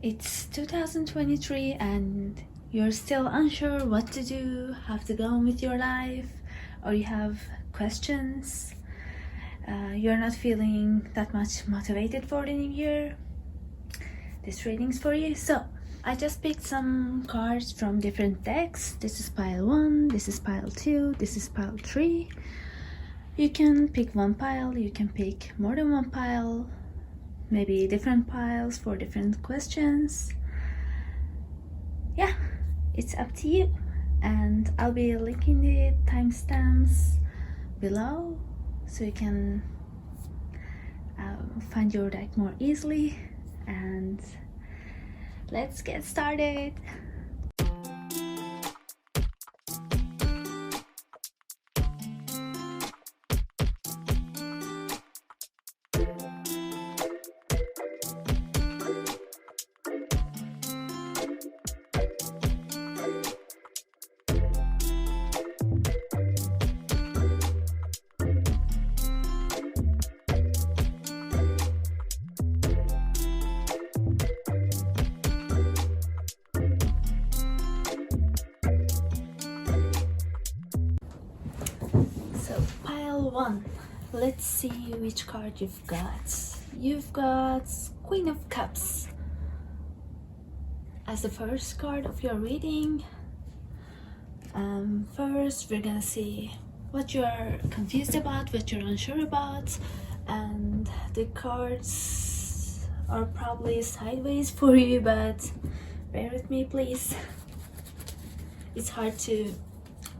It's 2023 and you're still unsure what to do, how to go on with your life, or you have questions. You're not feeling that much motivated for the new year. This reading's for you. So, I just picked some cards from different decks. This is pile 1, this is pile 2, this is pile 3. You can pick one pile, you can pick more than one pile, maybe different piles for different questions. Yeah, it's up to you. And I'll be linking the timestamps below so you can find your deck more easily. And let's get started. So pile 1, let's see which card you've got. You've got Queen of Cups as the first card of your reading. First we're gonna see what you're confused about, what you're unsure about, and the cards are probably sideways for you, but bear with me please. It's hard to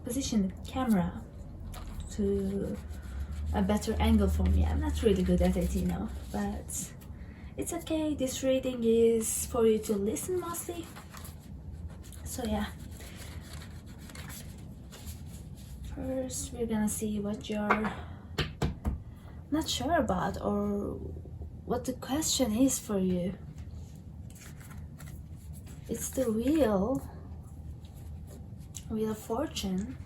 position the camera to a better angle for me. I'm not really good at it, but it's okay. This reading is for you to listen mostly. So yeah, first we're gonna see what you're not sure about or what the question is for you. It's the Wheel of Fortune.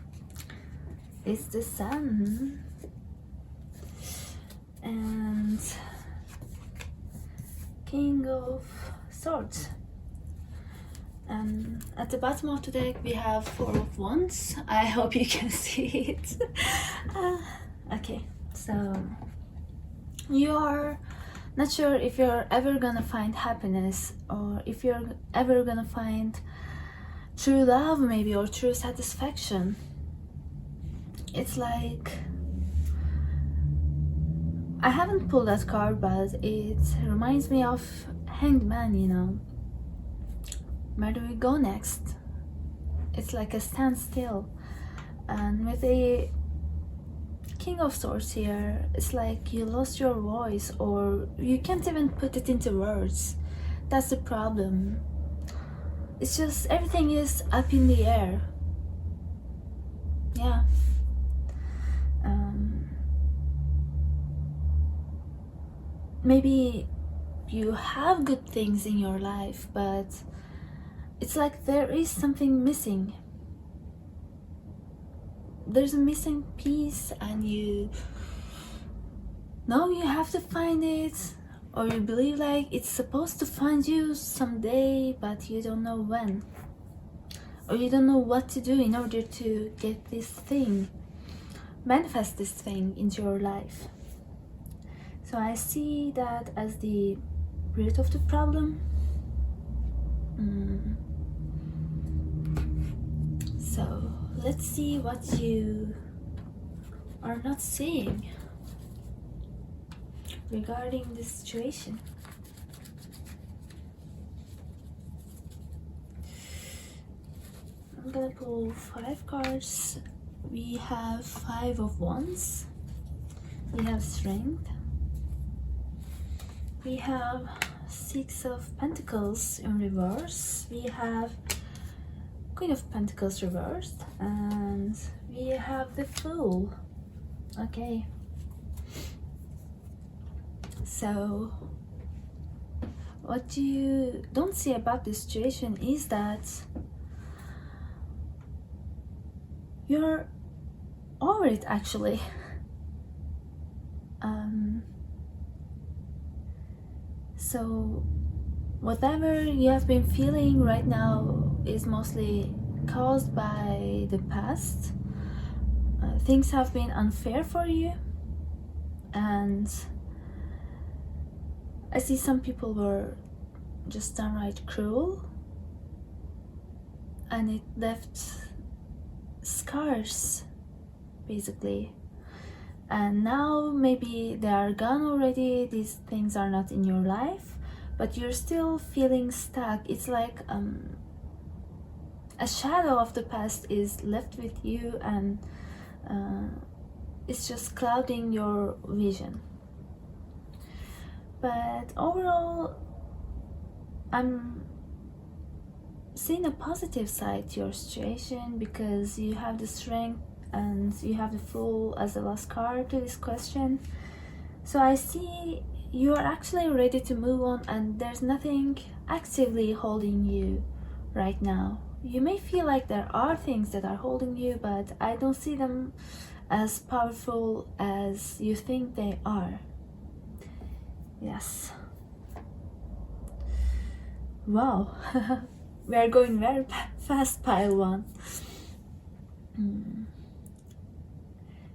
It's the Sun and King of Swords. And at the bottom of the deck we have Four of Wands. I hope you can see it. Okay, so you're not sure if you're ever gonna find happiness, or if you're ever gonna find true love maybe, or true satisfaction. It's like, I haven't pulled that card, but it reminds me of Hanged Man, Where do we go next? It's like a standstill. And with the King of Swords here, it's like you lost your voice, or you can't even put it into words. That's the problem. It's just everything is up in the air. Yeah. Maybe you have good things in your life, but it's like there is something missing. There's a missing piece, and you know you have to find it, or you believe like it's supposed to find you someday, but you don't know when, or you don't know what to do in order to get this thing, manifest this thing into your life. So I see that as the root of the problem. So let's see what you are not seeing regarding this situation. I'm gonna pull 5 cards. We have 5 of Wands, we have Strength, we have 6 of Pentacles in reverse, we have Queen of Pentacles reversed, and we have the Fool. Okay, so what you don't see about this situation is that you're over it actually. So whatever you have been feeling right now is mostly caused by the past. Things have been unfair for you, and I see some people were just downright cruel, and it left scars basically. And now maybe they are gone already, these things are not in your life, but you're still feeling stuck. It's like a shadow of the past is left with you, and it's just clouding your vision. But overall, I'm seeing a positive side to your situation, because you have the strength and you have the Fool as the last card to this question. So I see you are actually ready to move on, and there's nothing actively holding you right now. You may feel like there are things that are holding you, but I don't see them as powerful as you think they are. Yes. Wow. We are going very fast, pile one.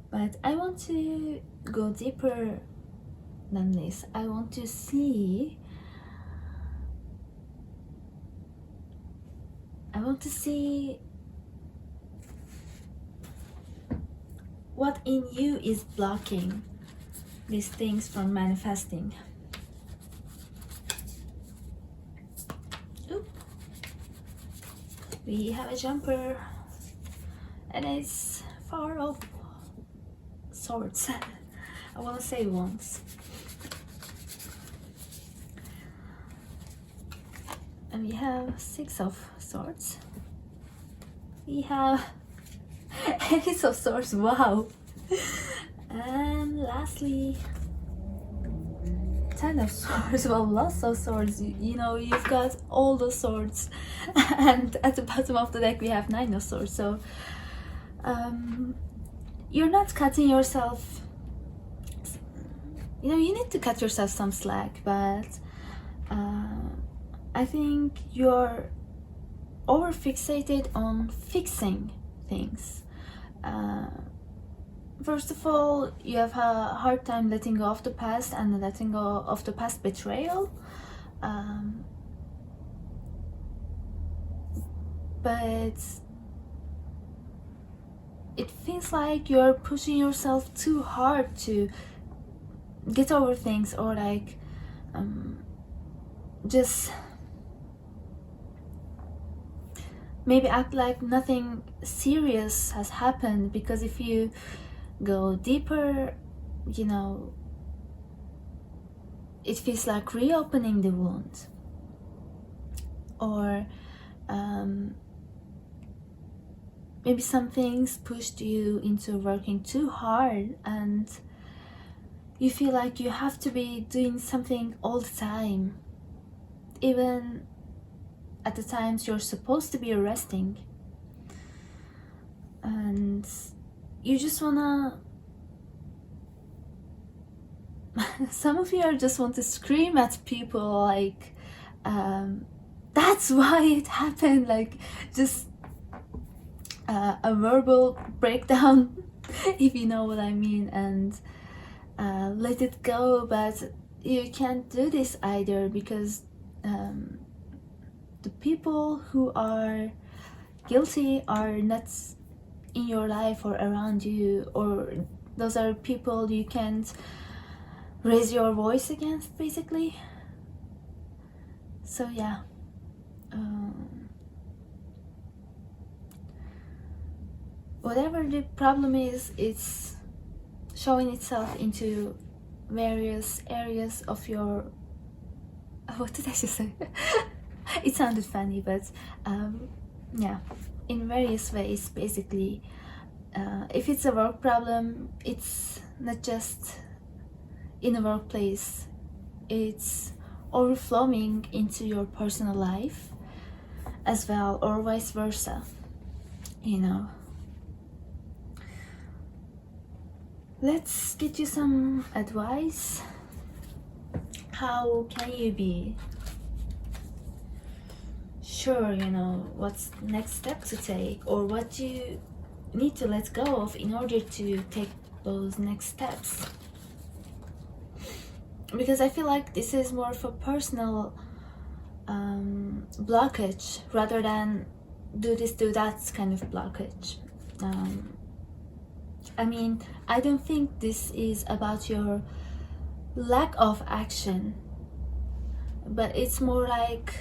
But I want to go deeper than this. I want to see what in you is blocking these things from manifesting. Oop. We have a jumper, and it's 4 of Swords. I want to say Wands. And we have 6 of Swords. We have Ace of Swords. Wow. And lastly, 10 of Swords. Well, lots of swords. You know, you've got all the swords. And at the bottom of the deck we have 9 of Swords. So you're not cutting yourself, you know, you need to cut yourself some slack, but I think you're over fixated on fixing things. First of all, you have a hard time letting go of the past and letting go of the past betrayal, but it feels like you're pushing yourself too hard to get over things, or like just maybe act like nothing serious has happened, because if you go deeper, you know, it feels like reopening the wound, or maybe some things pushed you into working too hard, and you feel like you have to be doing something all the time, even at the times you're supposed to be resting. And you just wanna some of you are just want to scream at people like that's why it happened, like just a verbal breakdown if you know what I mean, and let it go. But you can't do this either, because the people who are guilty are not in your life or around you, or those are people you can't raise your voice against, basically. So yeah, whatever the problem is, it's showing itself into various areas of your what did I just say? It sounded funny, but yeah, in various ways, basically. If it's a work problem, it's not just in a workplace, it's overflowing into your personal life as well, or vice versa, you know. Let's get you some advice. How can you be sure, you know, what's next step to take, or what you need to let go of in order to take those next steps. Because I feel like this is more of a personal blockage rather than do this, do that kind of blockage. I mean, I don't think this is about your lack of action, but it's more like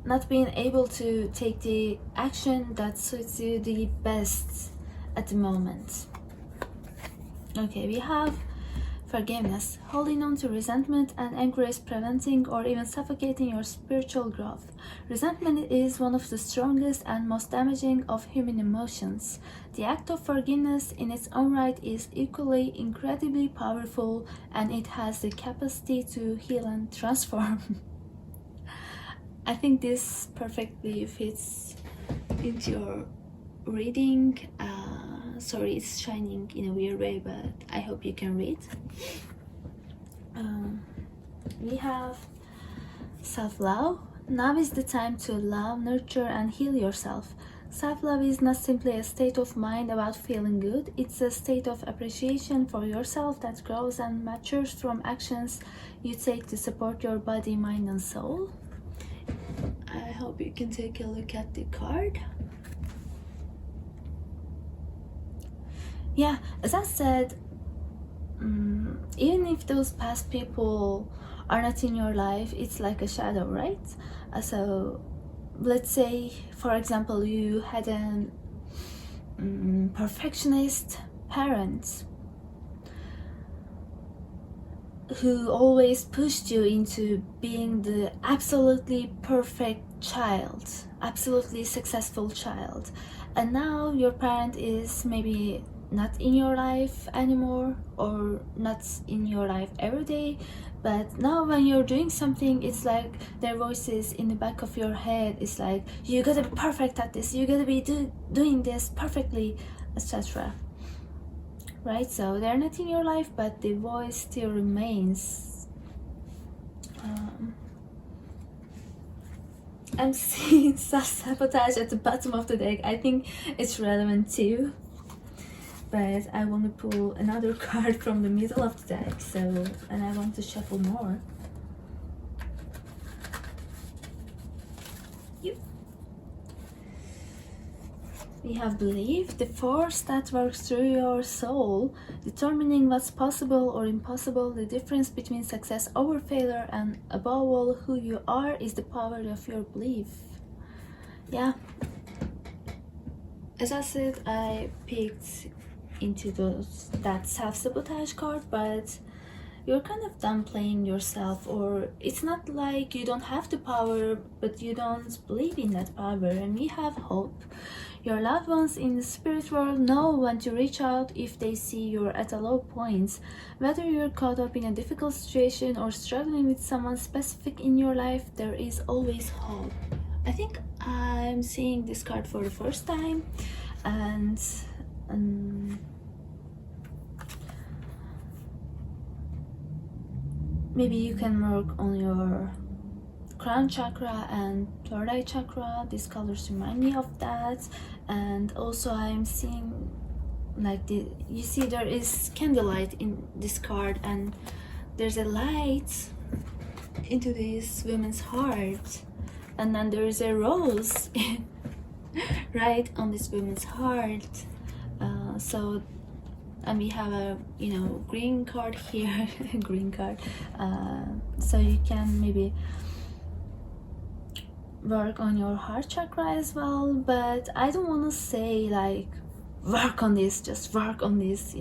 not being able to take the action that suits you the best at the moment. Okay, we have forgiveness. Holding on to resentment and anger is preventing or even suffocating your spiritual growth. Resentment is one of the strongest and most damaging of human emotions. The act of forgiveness in its own right is equally incredibly powerful, and it has the capacity to heal and transform. I think this perfectly fits into your reading. Sorry, it's shining in a weird way, but I hope you can read. We have self-love. Now is the time to love, nurture, and heal yourself. Self-love is not simply a state of mind about feeling good. It's a state of appreciation for yourself that grows and matures from actions you take to support your body, mind, and soul. I hope you can take a look at the card. Yeah, as I said, even if those past people are not in your life, it's like a shadow, right? So let's say, for example, you had a perfectionist parent who always pushed you into being the absolutely perfect child, absolutely successful child, and now your parent is maybe not in your life anymore, or not in your life every day, but now when you're doing something, it's like their voices in the back of your head. It's like, you gotta be perfect at this, you gotta be doing this perfectly, etc. Right? So they're not in your life, but the voice still remains. I'm seeing self-sabotage at the bottom of the deck. I think it's relevant too, but I want to pull another card from the middle of the deck, and I want to shuffle more. We have belief, the force that works through your soul, determining what's possible or impossible. The difference between success over failure, and above all, who you are, is the power of your belief. Yeah. As I said, I picked into that self-sabotage card, but you're kind of done playing yourself, or it's not like you don't have the power, but you don't believe in that power. And we have hope. Your loved ones in the spirit world know when to reach out if they see you're at a low point. Whether you're caught up in a difficult situation or struggling with someone specific in your life, there is always hope. I think I'm seeing this card for the first time, and maybe you can work on your crown chakra and third eye chakra. These colors remind me of that. And also I'm seeing like you see there is candlelight in this card, and there's a light into this woman's heart, and then there is a rose right on this woman's heart. And we have a green card here. Green card. So you can maybe work on your heart chakra as well, but I don't want to say like work on this, just work on this,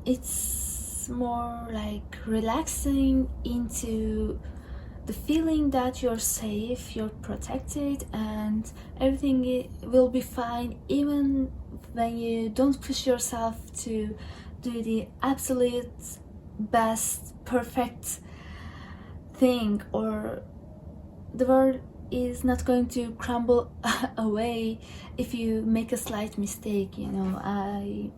it's more like relaxing into the feeling that you're safe, you're protected, and everything will be fine, even when you don't push yourself to do the absolute best, perfect thing, or the world is not going to crumble away if you make a slight mistake. I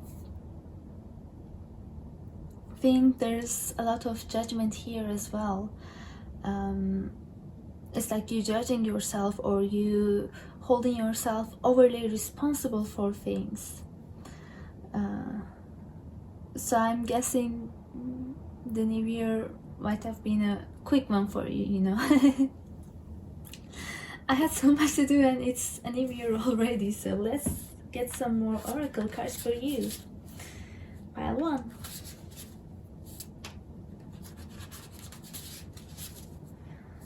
think there's a lot of judgment here as well. it's like you judging yourself, or you holding yourself overly responsible for things. So I'm guessing the new year might have been a quick one for you, you know. I had so much to do and it's a new year already, so let's get some more oracle cards for you. Pile 1.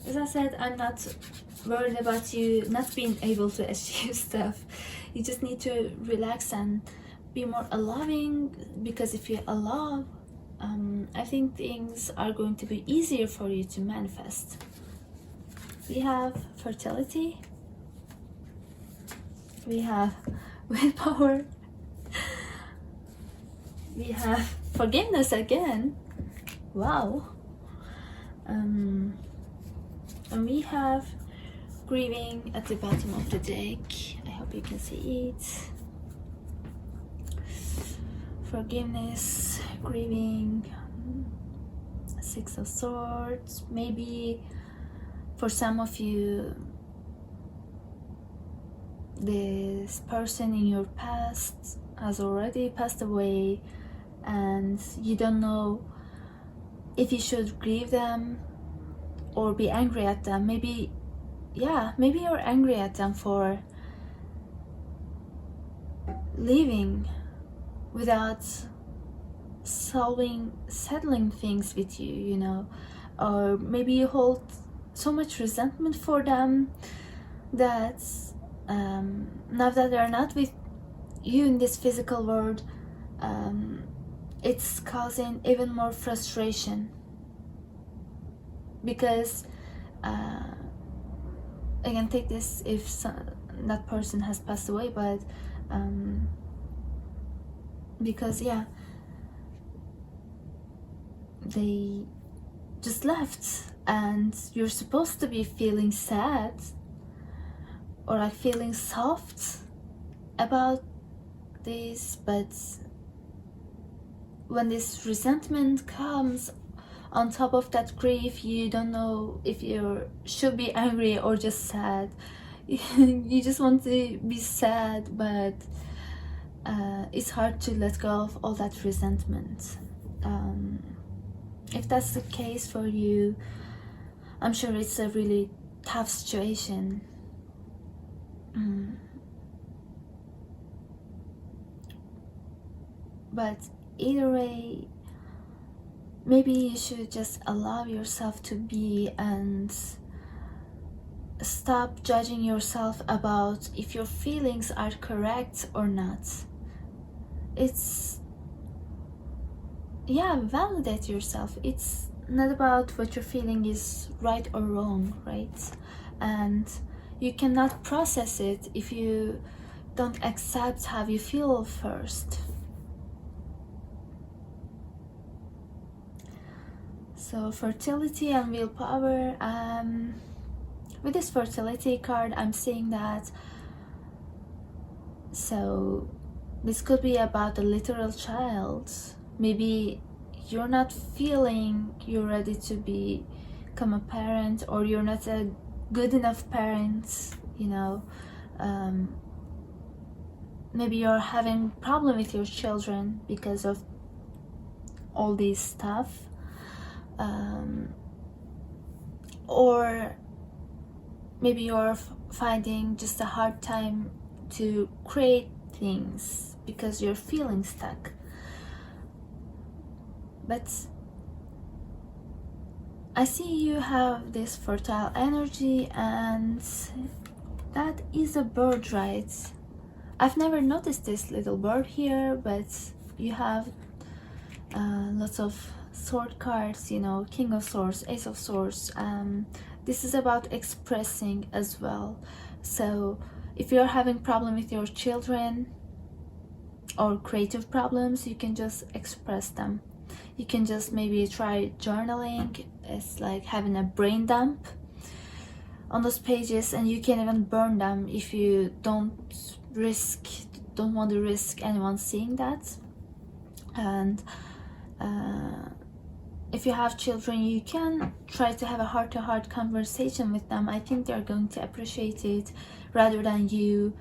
As I said, I'm not worried about you not being able to achieve stuff. You just need to relax and be more allowing, because if you allow, I think things are going to be easier for you to manifest. We have fertility, we have willpower, we have forgiveness again, wow, and we have grieving at the bottom of the deck. I hope you can see it. Forgiveness, grieving, Six of Swords. Maybe for some of you, this person in your past has already passed away and you don't know if you should grieve them or be angry at them. Maybe you're angry at them for leaving without settling things with you, you know. Or maybe you hold so much resentment for them that now that they're not with you in this physical world, it's causing even more frustration, because I can take this if that person has passed away, but because they just left and you're supposed to be feeling sad or like feeling soft about this, but when this resentment comes on top of that grief, you don't know if you should be angry or just sad. You just want to be sad, but it's hard to let go of all that resentment. If that's the case for you, I'm sure it's a really tough situation. But either way, maybe you should just allow yourself to be and stop judging yourself about if your feelings are correct or not. Validate yourself. It's not about what you're feeling is right or wrong, right? And you cannot process it if you don't accept how you feel first. So fertility and willpower. With this fertility card, I'm seeing that, so this could be about a literal child. Maybe you're not feeling you're ready to become a parent, or you're not a good enough parent, you know. Maybe you're having problem with your children because of all this stuff. Or maybe you're finding just a hard time to create things because you're feeling stuck. But I see you have this fertile energy, and that is a bird, right? I've never noticed this little bird here, but you have lots of sword cards, you know, King of Swords, Ace of Swords. This is about expressing as well. So if you're having problem with your children or creative problems, you can just express them. You can just maybe try journaling. It's like having a brain dump on those pages, and you can even burn them if you don't want to risk anyone seeing that. And if you have children, you can try to have a heart-to-heart conversation with them. I think they're going to appreciate it, rather than you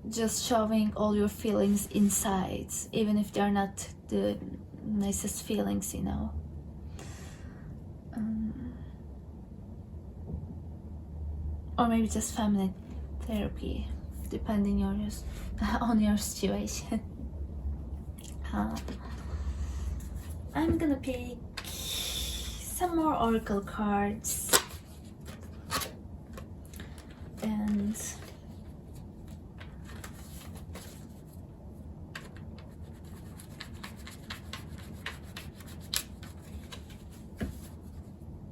just showing all your feelings inside, even if they're not the nicest feelings, you know. Or maybe just family therapy, depending on your situation. I'm gonna pick some more oracle cards, and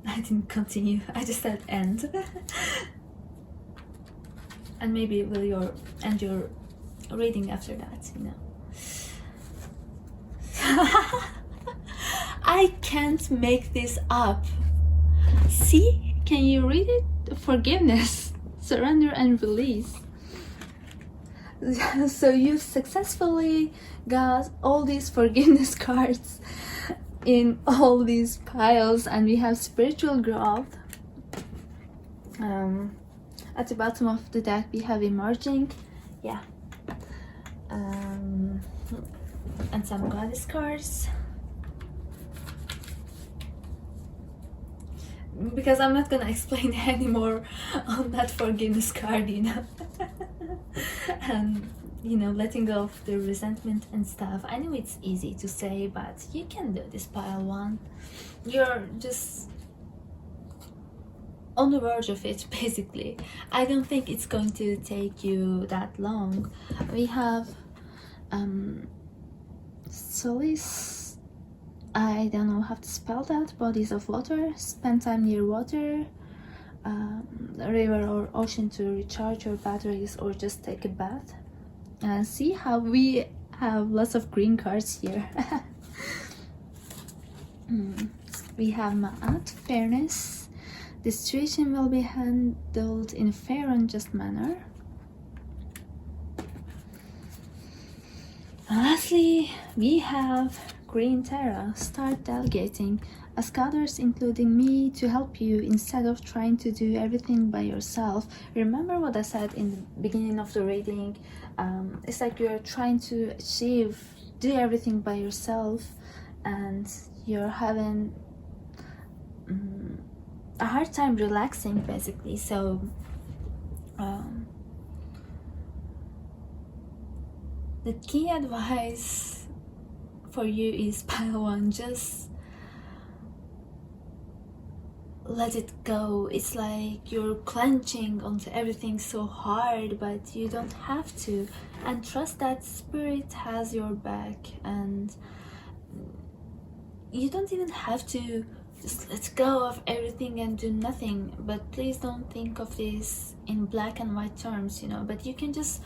I didn't continue, I just said end. And maybe will end your reading after that, you know. I can't make this up. See? Can you read it? Forgiveness, surrender, and release. So you successfully got all these forgiveness cards in all these piles, and we have spiritual growth. At the bottom of the deck we have emerging, yeah, and some goddess cards, because I'm not gonna explain anymore on that forgiveness card, you know. And you know, letting go of the resentment and stuff. I know it's easy to say, but you can do this, pile one. You're just on the verge of it, basically. I don't think it's going to take you that long. We have solace, I don't know how to spell that, bodies of water, spend time near water, a river or ocean to recharge your batteries, or just take a bath. And see how we have lots of green cards here. We have Ma'at, fairness. The situation will be handled in a fair and just manner. And lastly, we have Green Terra, start delegating. Ask others, including me, to help you instead of trying to do everything by yourself. Remember what I said in the beginning of the reading? It's like you're trying to do everything by yourself, and you're having a hard time relaxing, basically. So the key advice for you is, pile one, just let it go. It's like you're clenching onto everything so hard, but you don't have to. And trust that spirit has your back, and you don't even have to just let go of everything and do nothing. But please don't think of this in black and white terms, you know. But you can just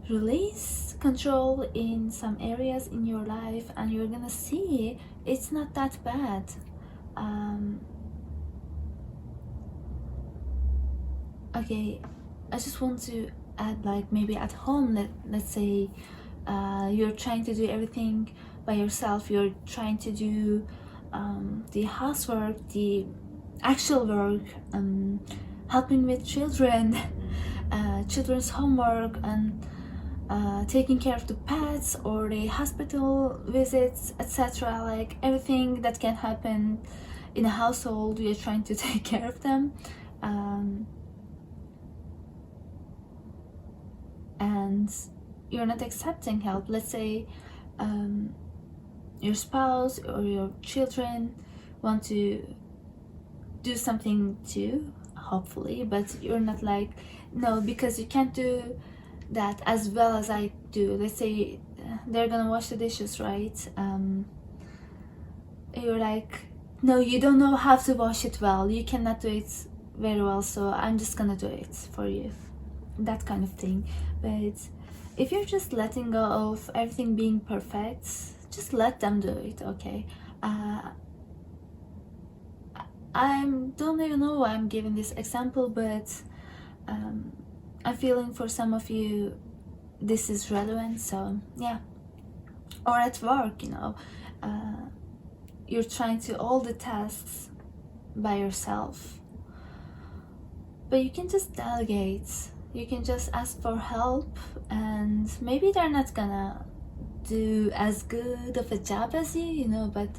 release control in some areas in your life, and you're gonna see it's not that bad. Okay, I just want to add, like, maybe at home, let's say you're trying to do everything by yourself. You're trying to do the housework, the actual work, helping with children, children's homework, and taking care of the pets or the hospital visits, etc. Like everything that can happen in a household, you're trying to take care of them. And you're not accepting help. Let's say your spouse or your children want to do something too, hopefully, but you're not like, no, because you can't do that as well as I do. Let's say they're gonna wash the dishes, right? You're like, no, you don't know how to wash it well, you cannot do it very well, so I'm just gonna do it for you, that kind of thing. But if you're just letting go of everything being perfect, just let them do it, okay? I don't even know why I'm giving this example, but I'm feeling for some of you this is relevant. So yeah, or at work, you know, you're trying to all the tasks by yourself. But you can just delegate. You can just ask for help, and maybe they're not gonna do as good of a job as you know, but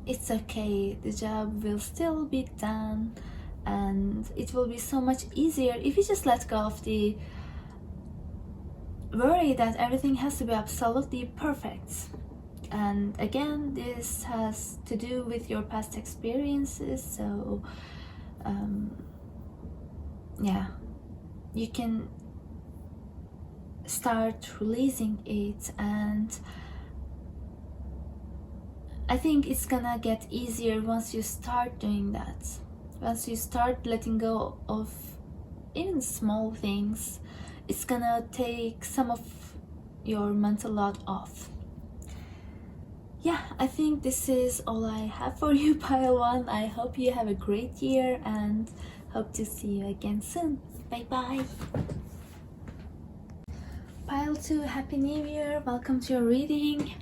it's okay. The job will still be done, and it will be so much easier if you just let go of the worry that everything has to be absolutely perfect. And again, this has to do with your past experiences, so yeah, you can start releasing it, and I think it's gonna get easier once you start doing that. Once you start letting go of even small things, it's gonna take some of your mental load off. Yeah, I think this is all I have for you, Pile 1. I hope you have a great year and hope to see you again soon. Bye bye. Pile 2, Happy New Year. Welcome to your reading.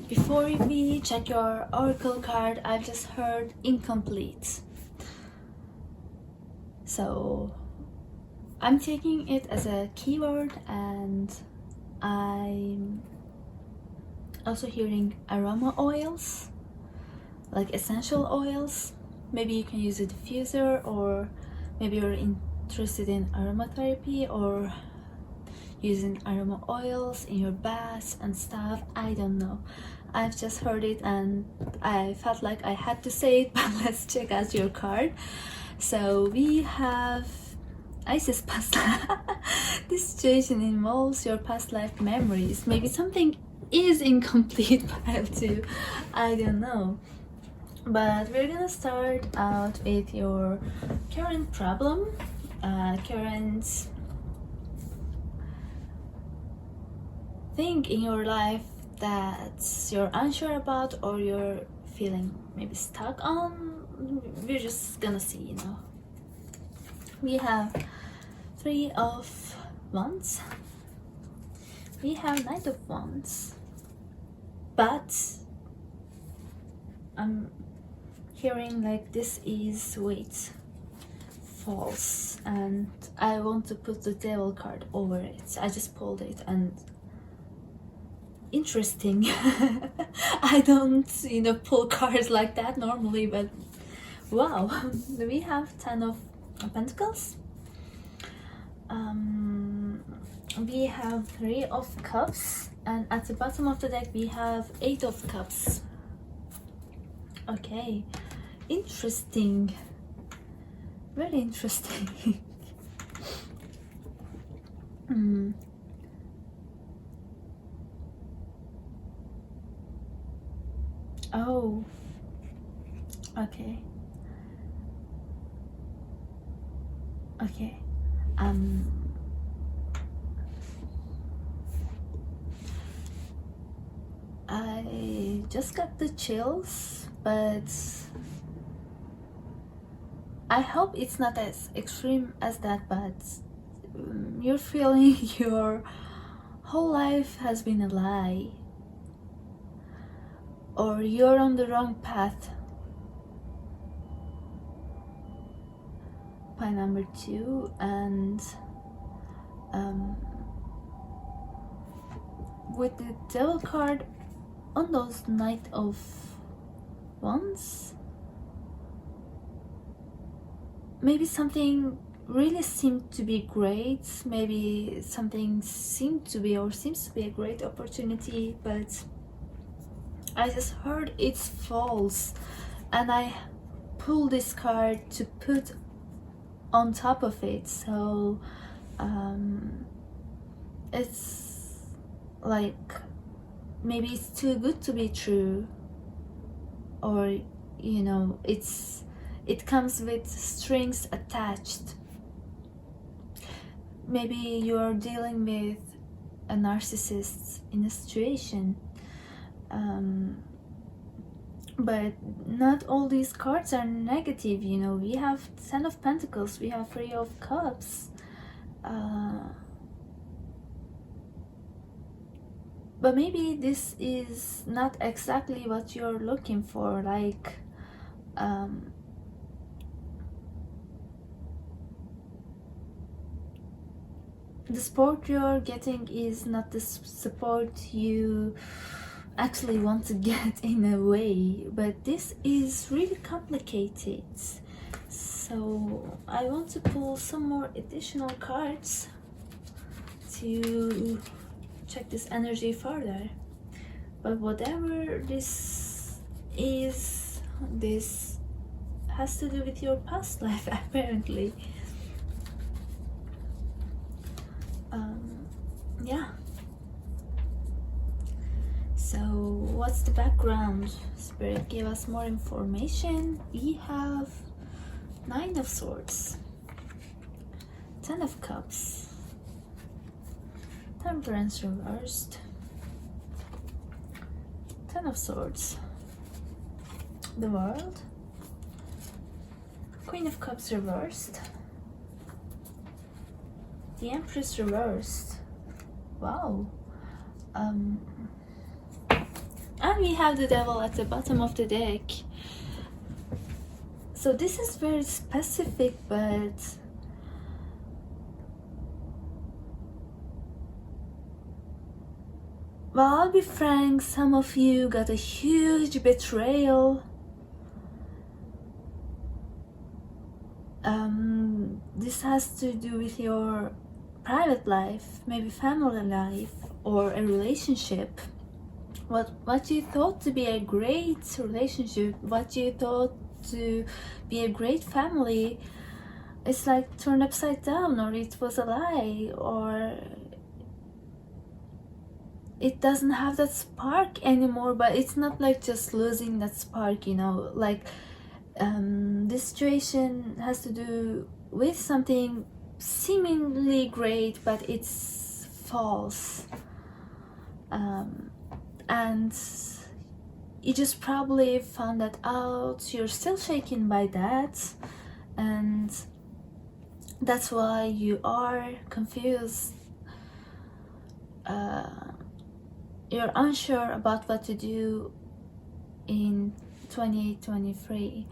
Before we check your oracle card, I've just heard incomplete. So I'm taking it as a keyword, and I'm also hearing aroma oils, like essential oils. Maybe you can use a diffuser, or maybe you're interested in aromatherapy or using aroma oils in your baths and stuff. I don't know. I've just heard it and I felt like I had to say it, but let's check out your card. So we have Isis past life. This situation involves your past life memories. Maybe something is incomplete, Pile 2. I don't know. But we're gonna start out with your current problem, current thing in your life that you're unsure about or you're feeling maybe stuck on. We're just gonna see, you know. We have 3 of Wands. We have Knight of Wands. But I'm hearing like this is, wait, false, and I want to put the Devil card over it. I just pulled it, and interesting. I don't, you know, pull cards like that normally, but wow. We have 10 of Pentacles. We have 3 of Cups, and at the bottom of the deck we have 8 of Cups. Okay, interesting, very interesting. Oh, okay. Okay. I just got the chills, but I hope it's not as extreme as that, but you're feeling your whole life has been a lie, or you're on the wrong path. Pile number 2, and with the Devil card on those Knight of Wands, maybe something really seemed to be great, maybe something seemed to be or seems to be a great opportunity, but I just heard it's false, and I pulled this card to put on top of it. So it's like maybe it's too good to be true, or you know, it comes with strings attached. Maybe you're dealing with a narcissist in a situation, but not all these cards are negative, you know. We have 10 of Pentacles, we have 3 of Cups. but maybe this is not exactly what you're looking for, like the support you're getting is not the support you actually want to get in a way, but this is really complicated. So I want to pull some more additional cards to check this energy further. But whatever this is, this has to do with your past life apparently. Yeah. So what's the background? Spirit, give us more information. We have 9 of Swords, 10 of Cups, Temperance reversed, 10 of Swords, the World, Queen of Cups reversed, the Empress reversed. Wow. And we have the Devil at the bottom of the deck. So this is very specific, but well, I'll be frank, some of you got a huge betrayal. This has to do with your private life, maybe family life, or a relationship. What you thought to be a great relationship, what you thought to be a great family, it's like turned upside down, or it was a lie, or it doesn't have that spark anymore. But it's not like just losing that spark, you know, like this situation has to do with something seemingly great, but it's false, and you just probably found that out. You're still shaken by that, and that's why you are confused. You're unsure about what to do in 2023.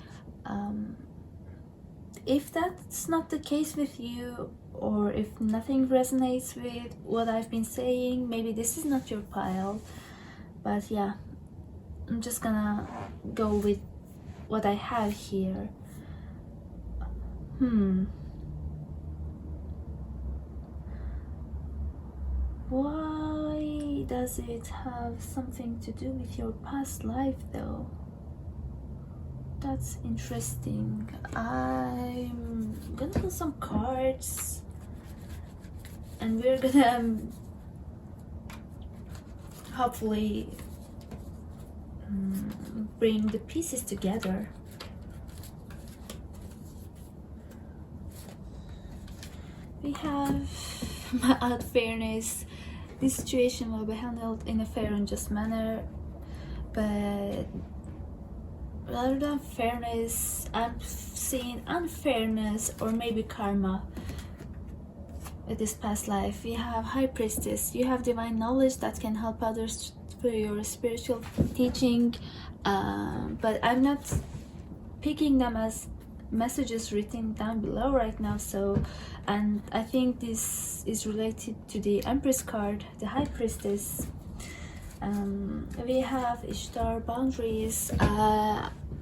If that's not the case with you, or if nothing resonates with what I've been saying, maybe this is not your pile. But yeah, I'm just gonna go with what I have here. Why does it have something to do with your past life though? That's interesting. I'm gonna pull some cards and we're gonna hopefully bring the pieces together. We have out fairness. This situation will be handled in a fair and just manner, but rather than fairness, I'm seeing unfairness or maybe karma with this past life. We have High Priestess. You have divine knowledge that can help others through your spiritual teaching, but I'm not picking them as messages written down below right now. So, and I think this is related to the Empress card, the High Priestess. We have Ishtar, boundaries.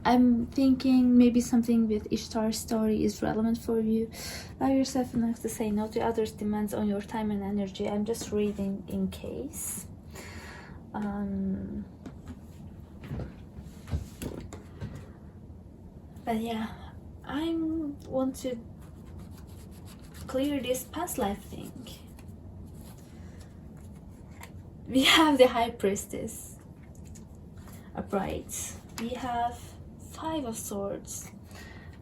I'm thinking maybe something with Ishtar's story is relevant for you. Allow yourself enough to say no to others' demands on your time and energy. I'm just reading in case. But yeah, I want to clear this past life thing. We have the High Priestess upright. We have 5 of Swords.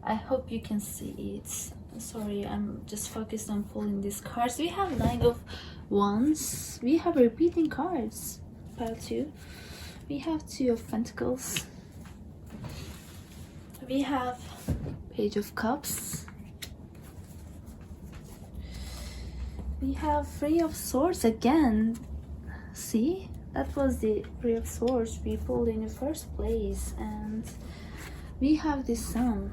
I hope you can see it. Sorry, I'm just focused on pulling these cards. We have 9 of Wands. We have repeating cards. Pile 2. We have 2 of Pentacles. We have Page of Cups. We have 3 of Swords again. See, that was the Three of Swords we pulled in the first place, and we have the Sun.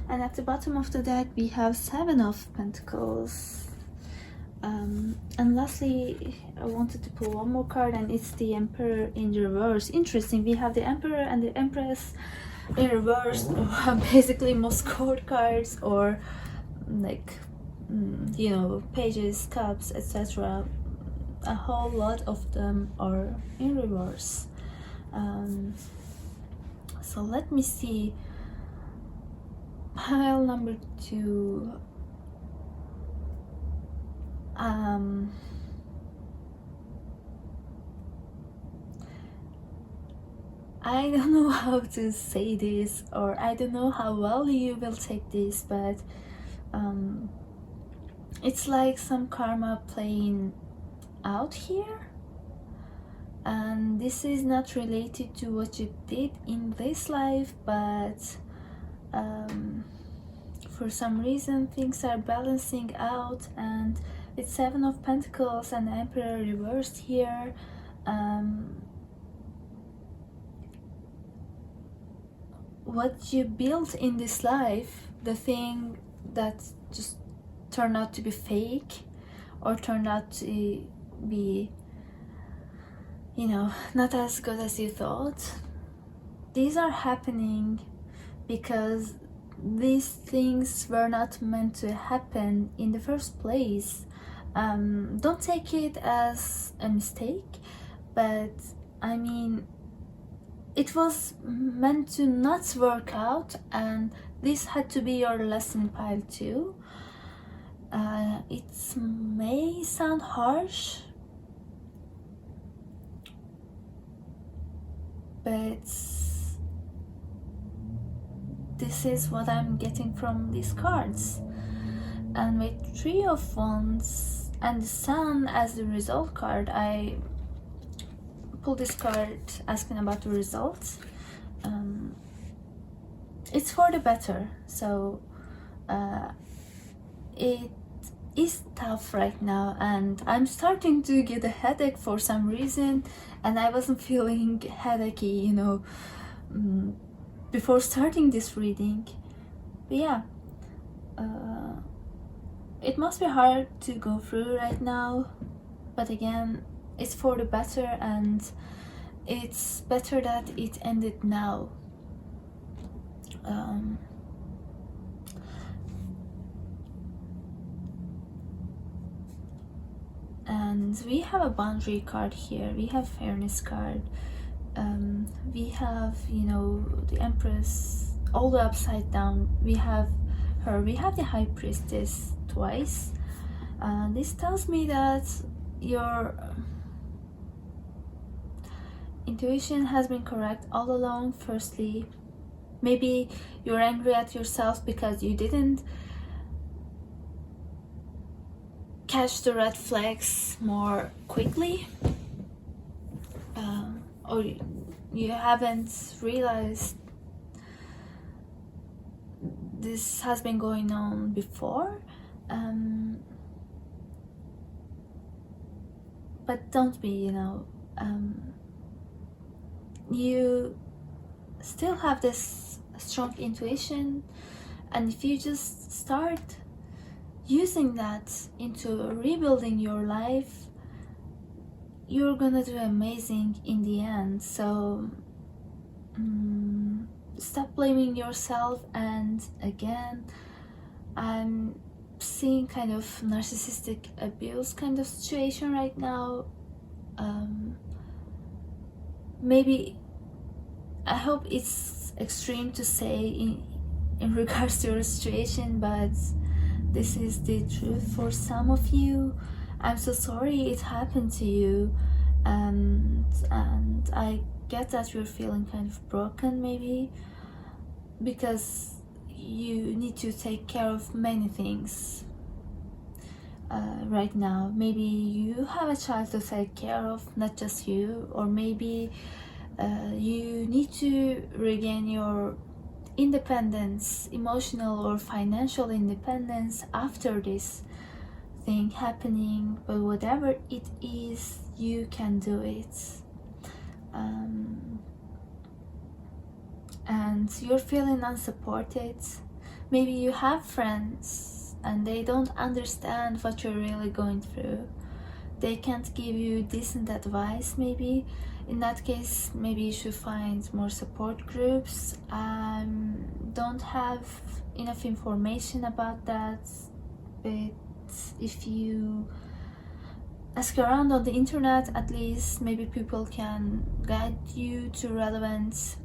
And at the bottom of the deck we have Seven of Pentacles. And lastly, I wanted to pull one more card, and it's the Emperor in reverse. Interesting, we have the Emperor and the Empress in reverse. Basically most court cards, or like you know, pages, cups, etc. A whole lot of them are in reverse. So let me see. Pile number 2. I don't know how to say this, or I don't know how well you will take this, but it's like some karma playing out here, and this is not related to what you did in this life, but for some reason things are balancing out, and it's Seven of Pentacles and Emperor reversed here. What you built in this life, the thing that just turned out to be fake, or turned out to be, you know, not as good as you thought, these are happening because these things were not meant to happen in the first place. Don't take it as a mistake, but I mean, it was meant to not work out, and this had to be your lesson pile 2. It may sound harsh, but this is what I'm getting from these cards. And with Three of Wands and the Sun as the result card, I pulled this card asking about the results. It's for the better, so it is tough right now, and I'm starting to get a headache for some reason, and I wasn't feeling headachy, you know, before starting this reading. But yeah, it must be hard to go through right now, but again, it's for the better, and it's better that it ended now. And we have a boundary card here, we have fairness card, we have, you know, the Empress all the upside down, we have her, we have the High Priestess twice. This tells me that your intuition has been correct all along. Firstly, maybe you're angry at yourself because you didn't catch the red flags more quickly, or you haven't realized this has been going on before. But don't be, you know, you still have this strong intuition, and if you just start using that into rebuilding your life, you're gonna do amazing in the end. So stop blaming yourself. And again, I'm seeing kind of narcissistic abuse kind of situation right now. Maybe, I hope it's extreme to say in regards to your situation, but this is the truth for some of you. I'm so sorry it happened to you, and I get that you're feeling kind of broken, maybe because you need to take care of many things right now. Maybe you have a child to take care of, not just you, or maybe you need to regain your independence, emotional or financial independence after this thing happening, but whatever it is, you can do it. And you're feeling unsupported. Maybe you have friends and they don't understand what you're really going through. They can't give you decent advice. Maybe in that case, maybe you should find more support groups. Don't have enough information about that, but if you ask around on the internet, at least maybe people can guide you to relevant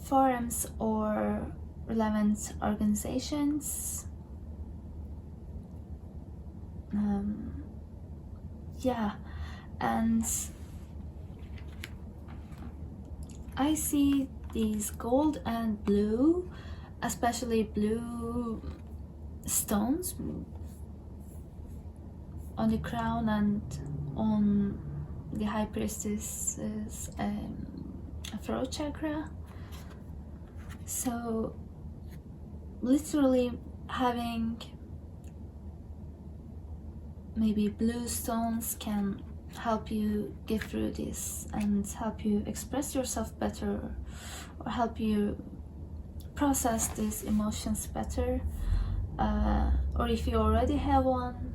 forums or relevant organizations. Yeah, and I see these gold and blue, especially blue stones on the crown and on the high priestess's throat chakra. So literally having maybe blue stones can help you get through this and help you express yourself better, or help you process these emotions better. Or if you already have one,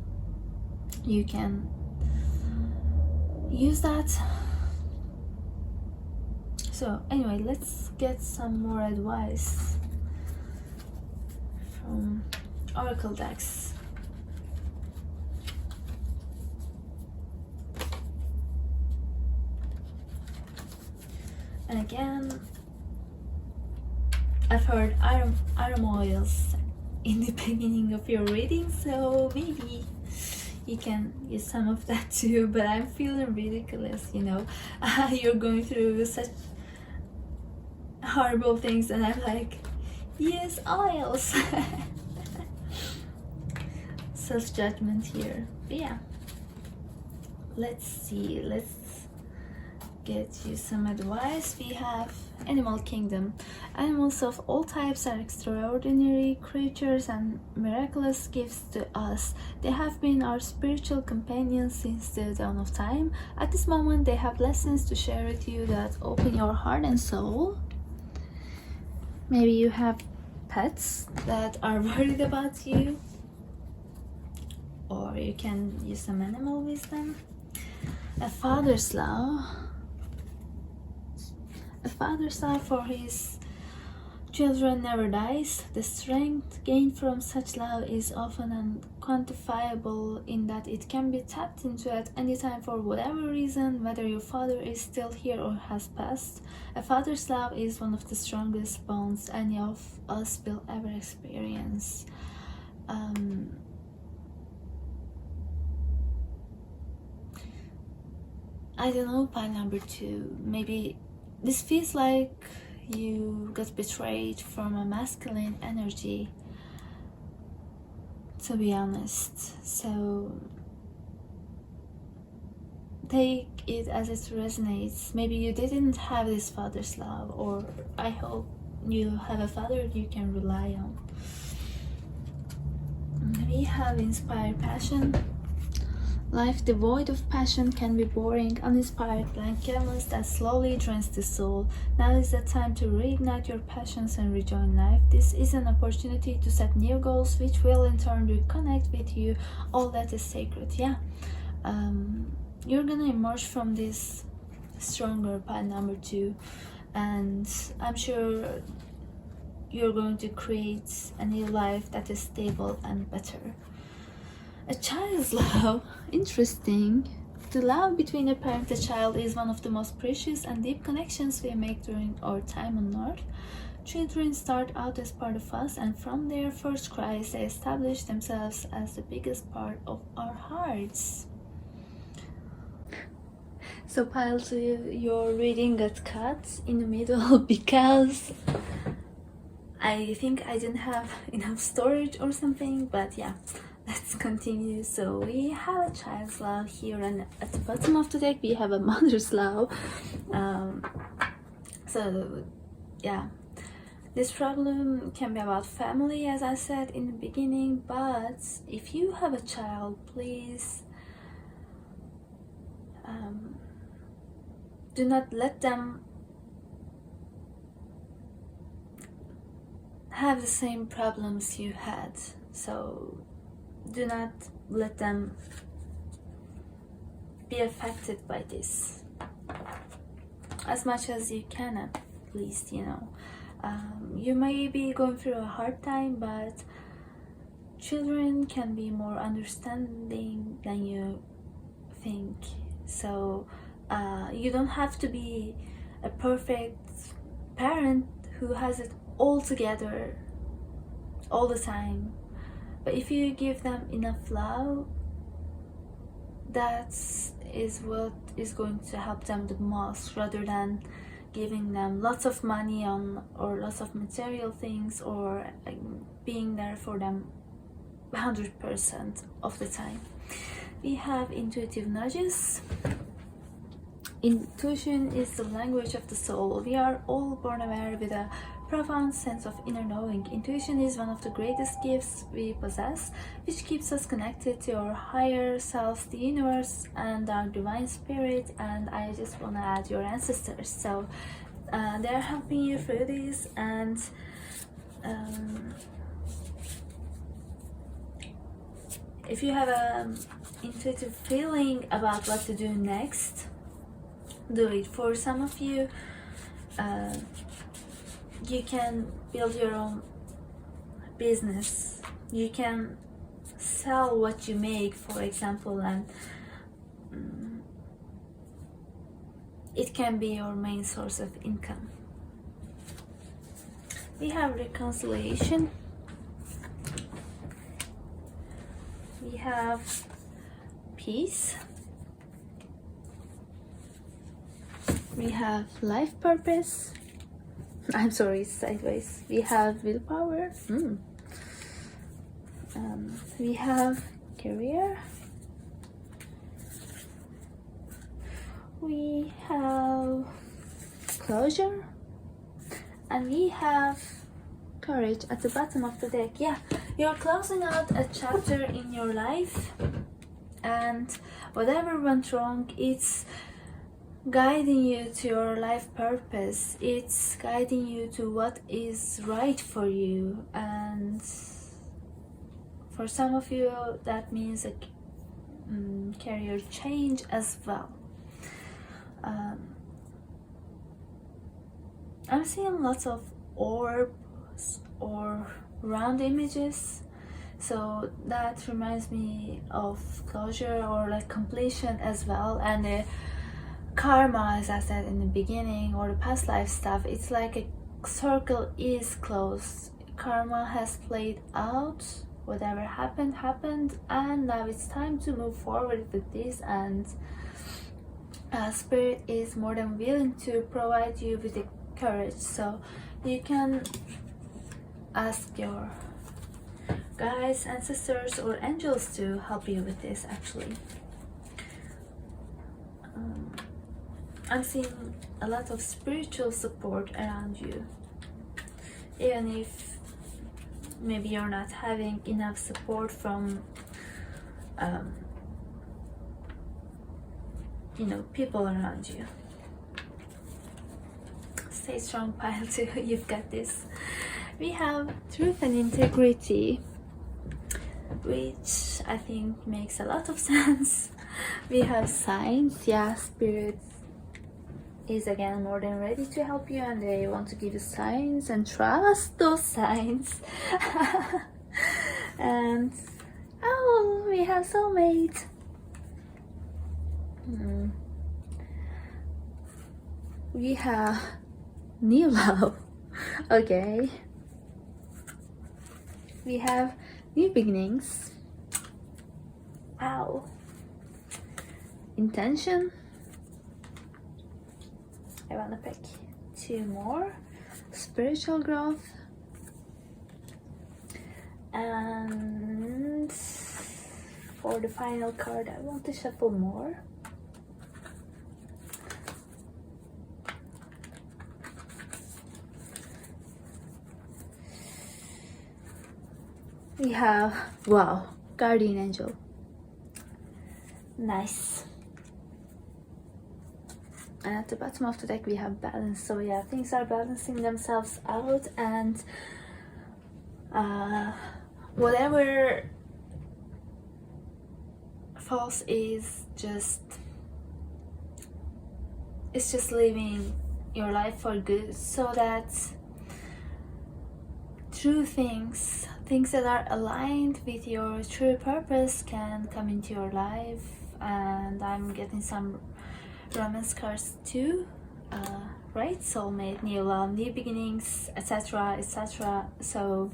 you can use that. So anyway, let's get some more advice from oracle decks. And again, I've heard aroma oils in the beginning of your reading, so maybe you can use some of that too. But I'm feeling ridiculous, you know. You're going through such horrible things, and I'm like, yes, oils. Self-judgment here. But yeah, let's see, let's get you some advice. We have Animal Kingdom. Animals of all types are extraordinary creatures and miraculous gifts to us. They have been our spiritual companions since the dawn of time. At this moment, they have lessons to share with you that open your heart and soul. Maybe you have pets that are worried about you, or you can use some animal wisdom. A father's love. A father's love for his children never dies. The strength gained from such love is often unquantifiable in that it can be tapped into at any time for whatever reason, whether your father is still here or has passed. A father's love is one of the strongest bonds any of us will ever experience. I don't know, pile number 2. Maybe this feels like you got betrayed from a masculine energy, to be honest. So take it as it resonates. Maybe you didn't have this father's love, or I hope you have a father you can rely on. We have inspired passion. Life devoid of passion can be boring, uninspired, blank canvas that slowly drains the soul. Now is the time to reignite your passions and rejoin life. This is an opportunity to set new goals, which will in turn reconnect with you all that is sacred. Yeah, you're gonna emerge from this stronger, pile number 2, and I'm sure you're going to create a new life that is stable and better. A child's love. Interesting. The love between a parent and a child is one of the most precious and deep connections we make during our time on earth. Children start out as part of us, and from their first cries they establish themselves as the biggest part of our hearts. So pile 2, your reading got cut in the middle because I think I didn't have enough storage or something, but yeah. Let's continue. So we have a child's love here, and at the bottom of the deck we have a mother's love. So yeah, This problem can be about family, as I said in the beginning, but if you have a child, please do not let them have the same problems you had. So do not let them be affected by this as much as you can, at least, you know. You may be going through a hard time, but children can be more understanding than you think. So you don't have to be a perfect parent who has it all together all the time, but if you give them enough love, that is what is going to help them the most, rather than giving them lots of money or lots of material things, or being there for them 100% of the time. We have intuitive nudges. Intuition is the language of the soul. We are all born aware with a profound sense of inner knowing. Intuition is one of the greatest gifts we possess, which keeps us connected to our higher selves, the universe, and our divine spirit. And I just want to add your ancestors. So they're helping you through this, and if you have an intuitive feeling about what to do next, do it. For some of you, you can build your own business. You can sell what you make, for example, and it can be your main source of income. We have reconciliation. We have peace. We have life purpose. I'm sorry, it's sideways. We have willpower. We have career. We have closure. And we have courage at the bottom of the deck. Yeah, you're closing out a chapter in your life, and whatever went wrong, it's guiding you to your life purpose. It's guiding you to what is right for you, and for some of you that means a career change as well. I'm seeing lots of orbs or round images, so that reminds me of closure or like completion as well. And karma, as I said in the beginning, or the past life stuff, it's like a circle is closed. Karma has played out. Whatever happened, and now it's time to move forward with this, and Spirit is more than willing to provide you with the courage. So you can ask your guides, ancestors, or angels to help you with this. Actually, I'm seeing a lot of spiritual support around you, even if maybe you're not having enough support from people around you. Stay strong, pile 2. You've got this. We have truth and integrity, which I think makes a lot of sense. We have signs. Yeah, Spirit is again more than ready to help you, and they want to give you signs, and trust those signs. And we have soulmate. We have new love. Okay. We have new beginnings. Wow. Intention. I want to pick 2 more. Spiritual growth. And for the final card, I want to shuffle more. We have, wow, guardian angel. Nice. And at the bottom of the deck we have balance. So yeah, things are balancing themselves out, and whatever false is just, it's just living your life for good, so that true things that are aligned with your true purpose can come into your life. And I'm getting some romance cards too, right? Soulmate, new love, new beginnings, etc, etc. So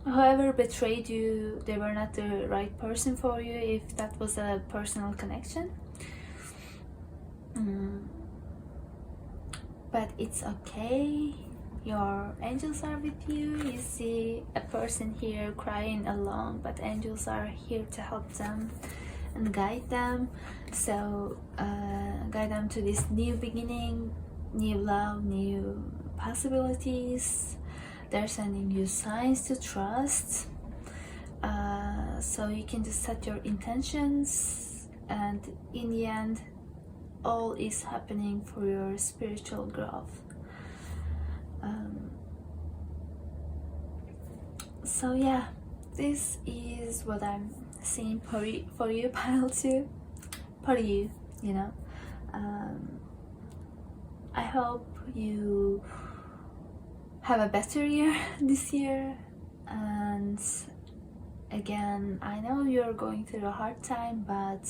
whoever betrayed you, they were not the right person for you, if that was a personal connection. But it's okay, your angels are with you. You see a person here crying alone, but angels are here to help them and guide them. So guide them to this new beginning, new love, new possibilities. They're sending you signs to trust, so you can just set your intentions, and in the end all is happening for your spiritual growth. So yeah, this is what I'm seeing for you pile 2, for you, you know. I hope you have a better year this year. And again, I know you're going through a hard time, but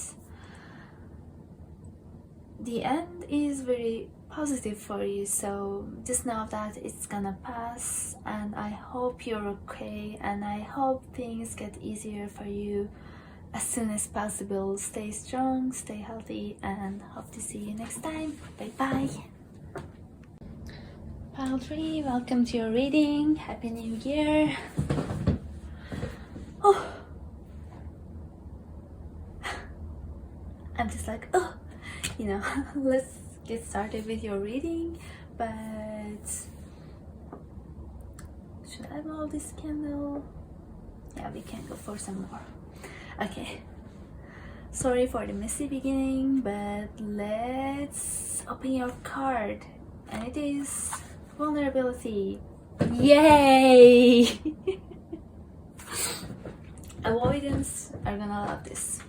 the end is very positive for you, so just know that it's gonna pass. And I hope you're okay, and I hope things get easier for you as soon as possible. Stay strong, stay healthy, and hope to see you next time. Bye bye. Pile 3, welcome to your reading. Happy New Year. Oh, I'm just like, oh, you know. Let's get started with your reading. But should I blow this candle? Yeah, we can go for some more. Okay, sorry for the messy beginning, but let's open your card. And it is vulnerability. Yay! Avoidance are gonna love this.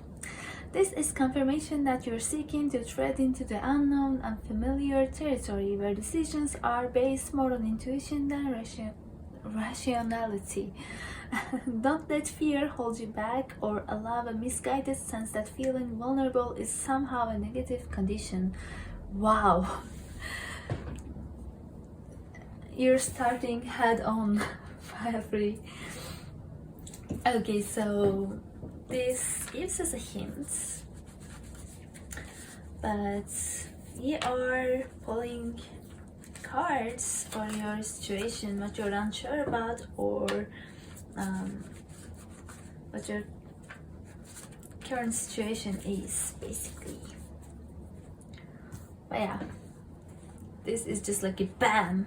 This is confirmation that you're seeking to tread into the unknown, unfamiliar territory where decisions are based more on intuition than rationality. Don't let fear hold you back, or allow a misguided sense that feeling vulnerable is somehow a negative condition. Wow. You're starting head on, file 3. Okay, so this gives us a hint, but we are pulling cards for your situation, what you're unsure about, or what your current situation is, basically. But yeah, this is just like a bam,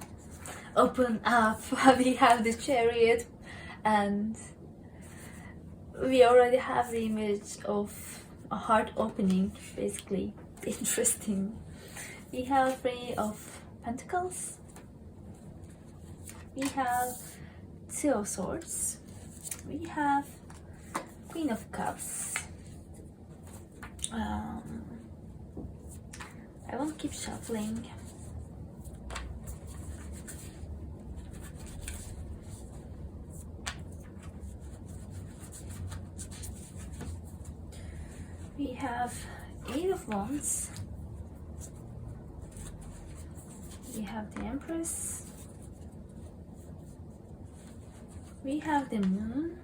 open up. We have the Chariot, and we already have the image of a heart opening, basically. Interesting. We have 3 of Pentacles. We have 2 of Swords. We have Queen of Cups. I won't keep shuffling. We have 8 of Wands. We have the Empress. We have the Moon.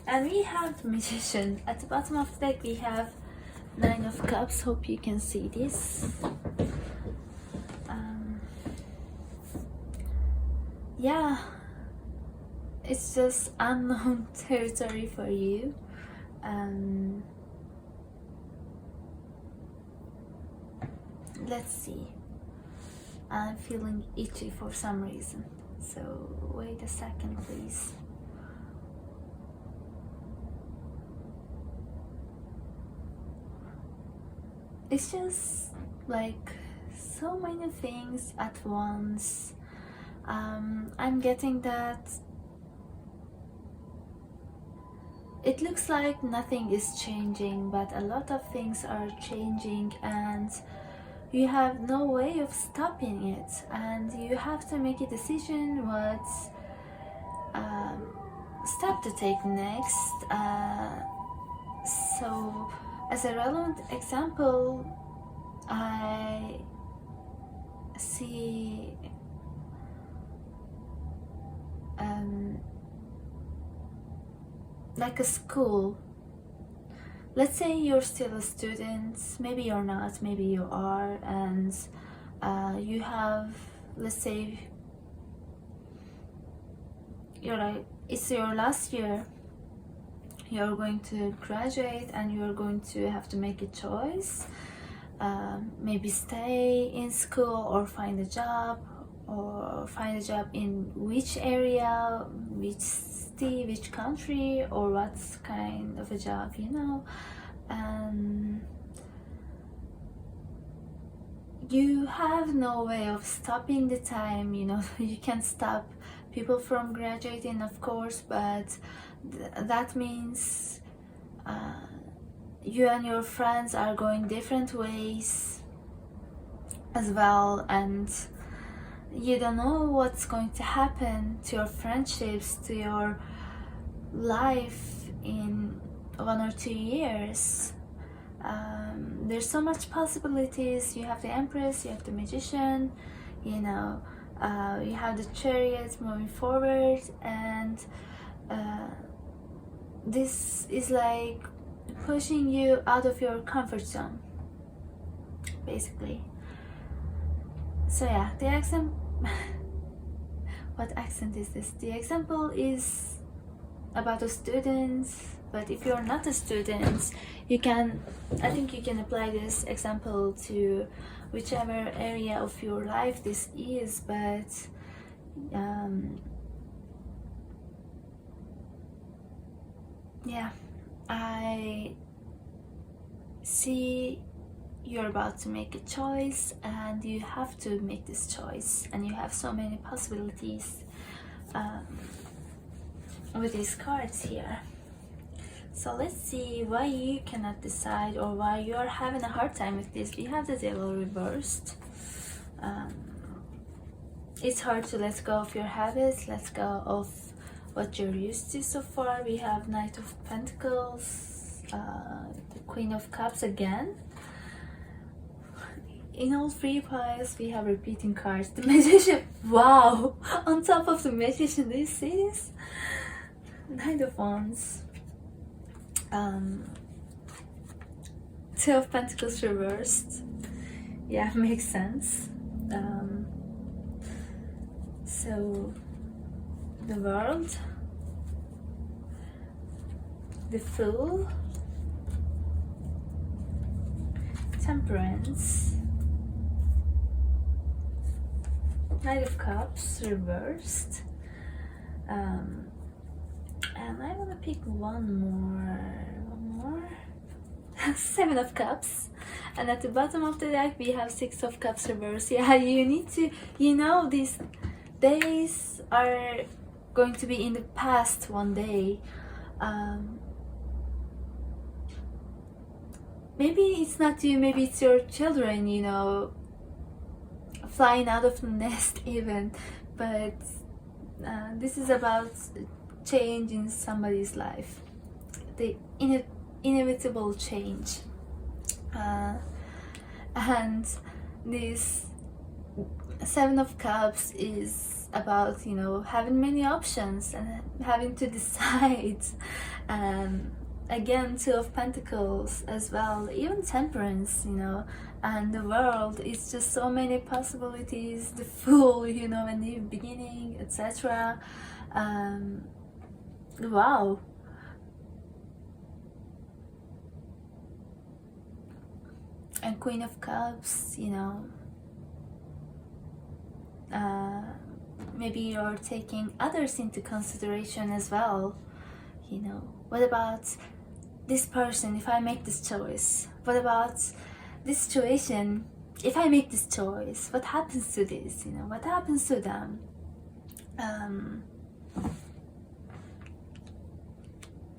And we have the Magician. At the bottom of the deck we have 9 of Cups. Hope you can see this. Yeah, it's just unknown territory for you. Let's see. I'm feeling itchy for some reason. So wait a second, please. It's just like so many things at once. I'm getting that it looks like nothing is changing, but a lot of things are changing, and you have no way of stopping it, and you have to make a decision what step to take next. So as a relevant example, I see like a school. Let's say you're still a student, maybe you're not, maybe you are, and you have, let's say it's your last year, you're going to graduate and you're going to have to make a choice, maybe stay in school or find a job, in which area, which city, which country, or what kind of a job, you have no way of stopping the time. You can stop people from graduating, of course, but that means you and your friends are going different ways as well, and you don't know what's going to happen to your friendships, to your life in 1 or 2 years. There's so much possibilities. You have the Empress, you have the Magician, you have the Chariot moving forward, and this is like pushing you out of your comfort zone, basically. So yeah, the accent what accent is this? The example is about the students, but if you're not a student, I think you can apply this example to whichever area of your life this is, but yeah, I see you're about to make a choice, and you have to make this choice, and you have so many possibilities with these cards here. So let's see why you cannot decide, or why you are having a hard time with this. We have the Devil reversed. It's hard to let go of your habits, let go of what you're used to so far. We have Knight of Pentacles, the Queen of Cups again. In all 3 piles, we have repeating cards. The Magician, wow! On top of the Magician, do you see this? Knight of Wands. 2 of Pentacles reversed. Yeah, makes sense. So, the World. The Fool. Temperance. Knight of Cups reversed, and I want to pick one more. 7 of Cups, and at the bottom of the deck we have 6 of Cups reversed. Yeah, you need to, these days are going to be in the past one day. Maybe it's not you, maybe it's your children, flying out of the nest even, but this is about change in somebody's life, the inevitable change, and this 7 of Cups is about having many options and having to decide. Again, 2 of Pentacles as well, even Temperance, and the World. It's just so many possibilities. The Fool, a new beginning, etc. Wow. And Queen of Cups, maybe you're taking others into consideration as well. You know, what about this person if I make this choice? What about this situation if I make this choice? What happens to this? You know, what happens to them?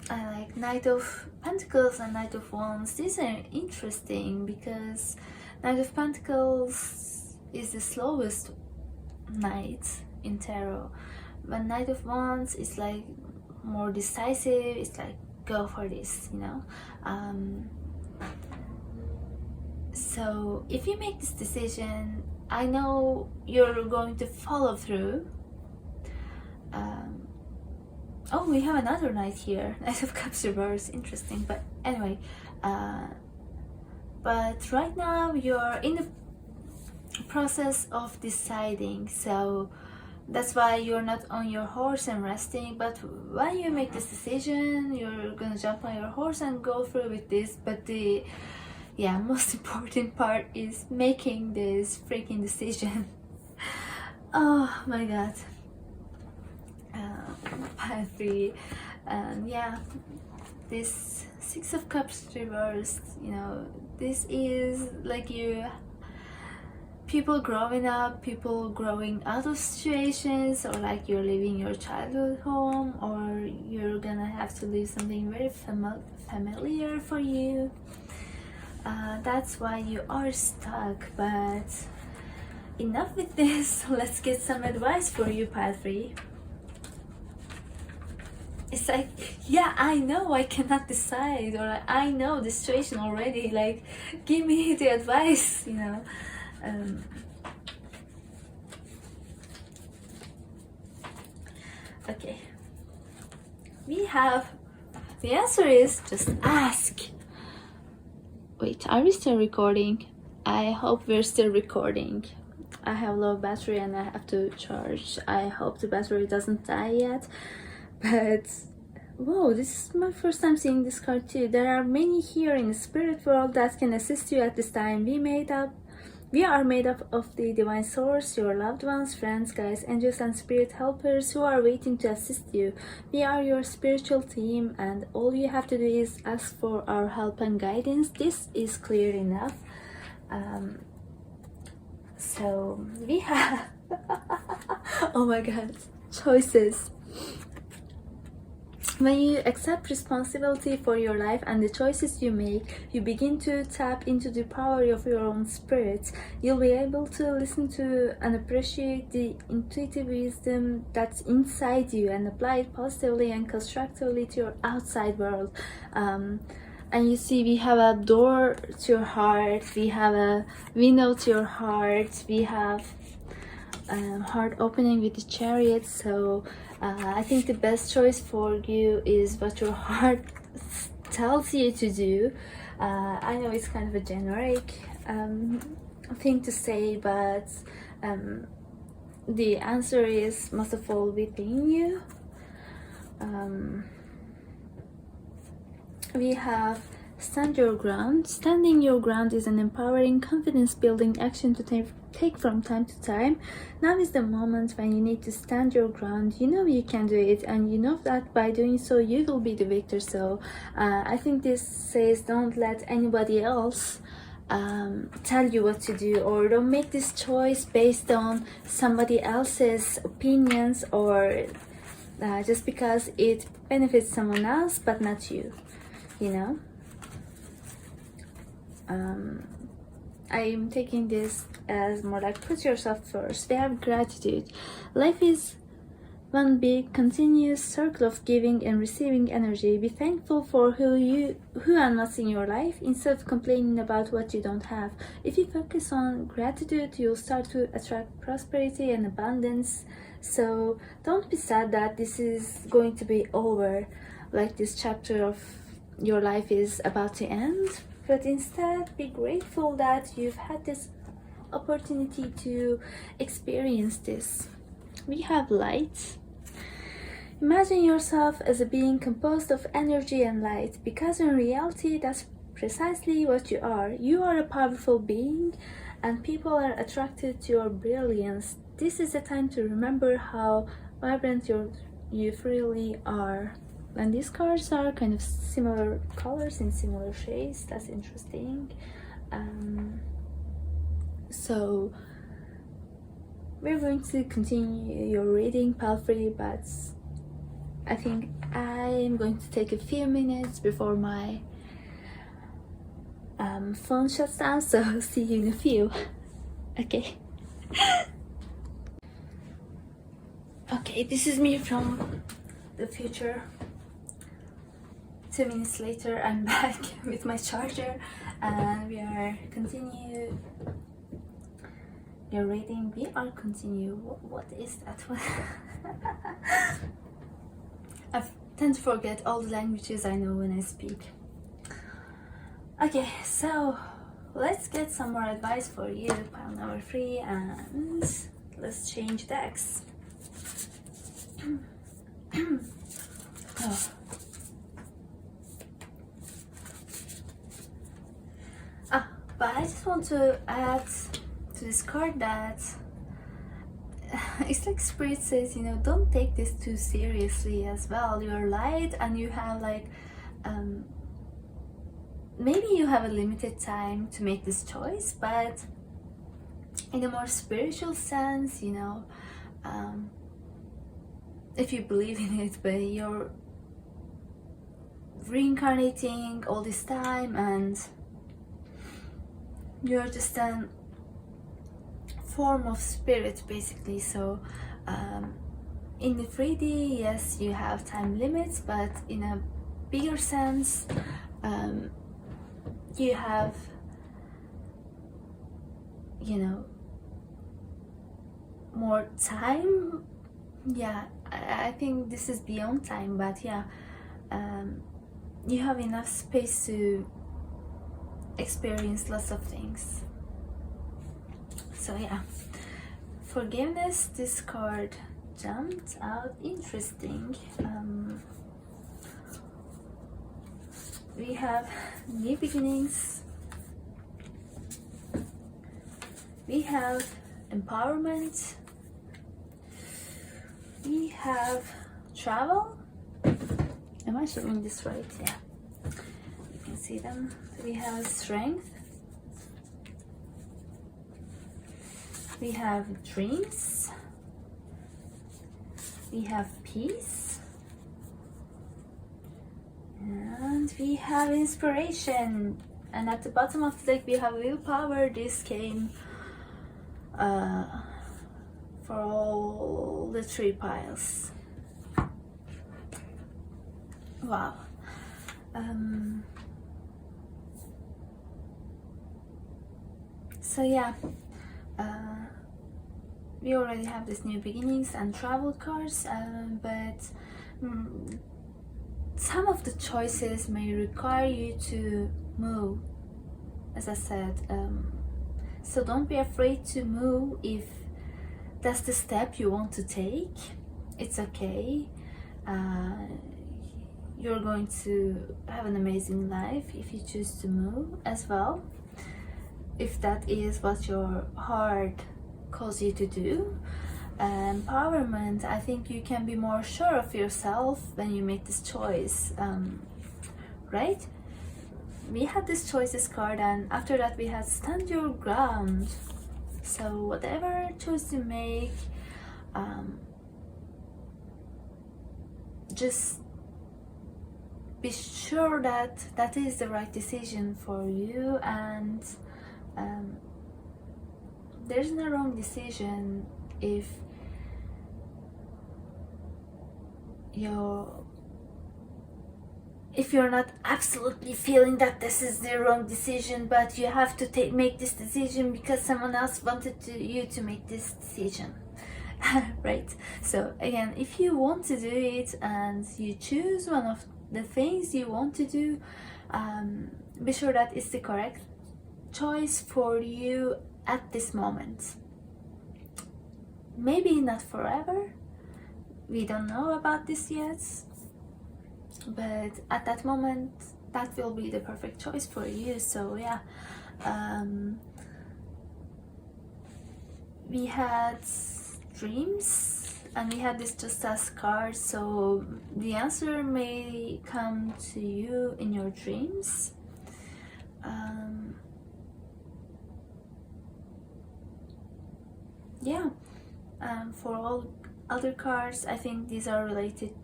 I like Knight of Pentacles and Knight of Wands. These are interesting because Knight of Pentacles is the slowest knight in tarot, but Knight of Wands is like more decisive. It's like, go for this, you know. So if you make this decision, I know you're going to follow through. Oh, we have another knight here. Knight of Cups reverse. Interesting. But anyway, but right now you're in the process of deciding, so that's why you're not on your horse and resting. But when you make this decision, you're gonna jump on your horse and go through with this. But the most important part is making this freaking decision. Oh my god. Pile 3, and this Six of Cups reversed, you know, this is like people growing up, people growing out of situations, or like you're leaving your childhood home, or you're gonna have to leave something very familiar for you. That's why you are stuck. But enough with this. Let's get some advice for you, Pile 3. It's like, yeah, I know I cannot decide, or I know the situation already, like, give me the advice, you know. Okay, we have, the answer is just ask. Wait, are we still recording? I hope we're still recording. I have low battery and I have to charge. I hope the battery doesn't die yet. But whoa, this is my first time seeing this card too. There are many here in the spirit world that can assist you at this time. We are made up of the divine source, your loved ones, friends, guides, angels, and spirit helpers who are waiting to assist you. We are your spiritual team, and all you have to do is ask for our help and guidance. This is clear enough. So we have oh my god, choices. When you accept responsibility for your life and the choices you make, you begin to tap into the power of your own spirit. You'll be able to listen to and appreciate the intuitive wisdom that's inside you and apply it positively and constructively to your outside world. And you see, we have a door to your heart, we have a window to your heart, we have heart opening with the Chariot. So I think the best choice for you is what your heart tells you to do. I know it's kind of a generic thing to say, but the answer is most of all within you. We have stand your ground. Standing your ground is an empowering, confidence-building action to take from time to time. Now is the moment when you need to stand your ground. You know you can do it, and you know that by doing so you will be the victor. So I think this says, don't let anybody else tell you what to do, or don't make this choice based on somebody else's opinions, or just because it benefits someone else but not you, you know. I'm taking this as more like put yourself first. We have gratitude. Life is one big continuous circle of giving and receiving energy. Be thankful for who and what's in your life instead of complaining about what you don't have. If you focus on gratitude, you'll start to attract prosperity and abundance. So don't be sad that this is going to be over, like this chapter of your life is about to end. But instead, be grateful that you've had this opportunity to experience this. We have light. Imagine yourself as a being composed of energy and light, because in reality, that's precisely what you are. You are a powerful being, and people are attracted to your brilliance. this is the time to remember how vibrant you really are. And these cards are kind of similar colors in similar shades. That's interesting. So we're going to continue your reading, Palfrey, but I think I'm going to take a few minutes before my phone shuts down, so see you in a few. Okay. Okay, this is me from the future. 2 minutes later, I'm back with my charger, and we are continue your reading. We are continue. What is that one? I tend to forget all the languages I know when I speak. Okay, so let's get some more advice for you, pile number 3, and let's change decks. Oh. But I just want to add to this card that it's like Spirit says, you know, don't take this too seriously as well. You're light and you have like maybe you have a limited time to make this choice, but in a more spiritual sense, you know, if you believe in it, but you're reincarnating all this time and you're just a form of spirit basically. So in the 3D, yes, you have time limits, but in a bigger sense, you have, you know, more time. Yeah, I think this is beyond time, but yeah, you have enough space to experience lots of things. So yeah, forgiveness, this card jumped out interesting. We have new beginnings, we have empowerment, we have travel. Am I showing this right? Yeah, you can see them. We have strength, we have dreams, we have peace, and we have inspiration. And at the bottom of the deck we have willpower. This came for all the 3 piles. Wow. So yeah, we already have this new beginnings and travel cards, but some of the choices may require you to move, as I said. So don't be afraid to move if that's the step you want to take. It's okay. You're going to have an amazing life if you choose to move as well, if that is what your heart calls you to do. Empowerment, I think you can be more sure of yourself when you make this choice, right? We had this choices card, and after that we had stand your ground. So whatever choice you make, just be sure that that is the right decision for you, and there's no wrong decision if you're not absolutely feeling that this is the wrong decision, but you have to make this decision because someone else wanted you to make this decision. Right? So again, if you want to do it and you choose one of the things you want to do, be sure that it's the correct choice for you at this moment. Maybe not forever, we don't know about this yet, but at that moment that will be the perfect choice for you. So yeah, we had dreams, and we have this just as cards, so the answer may come to you in your dreams. Yeah, for all other cards, I think these are related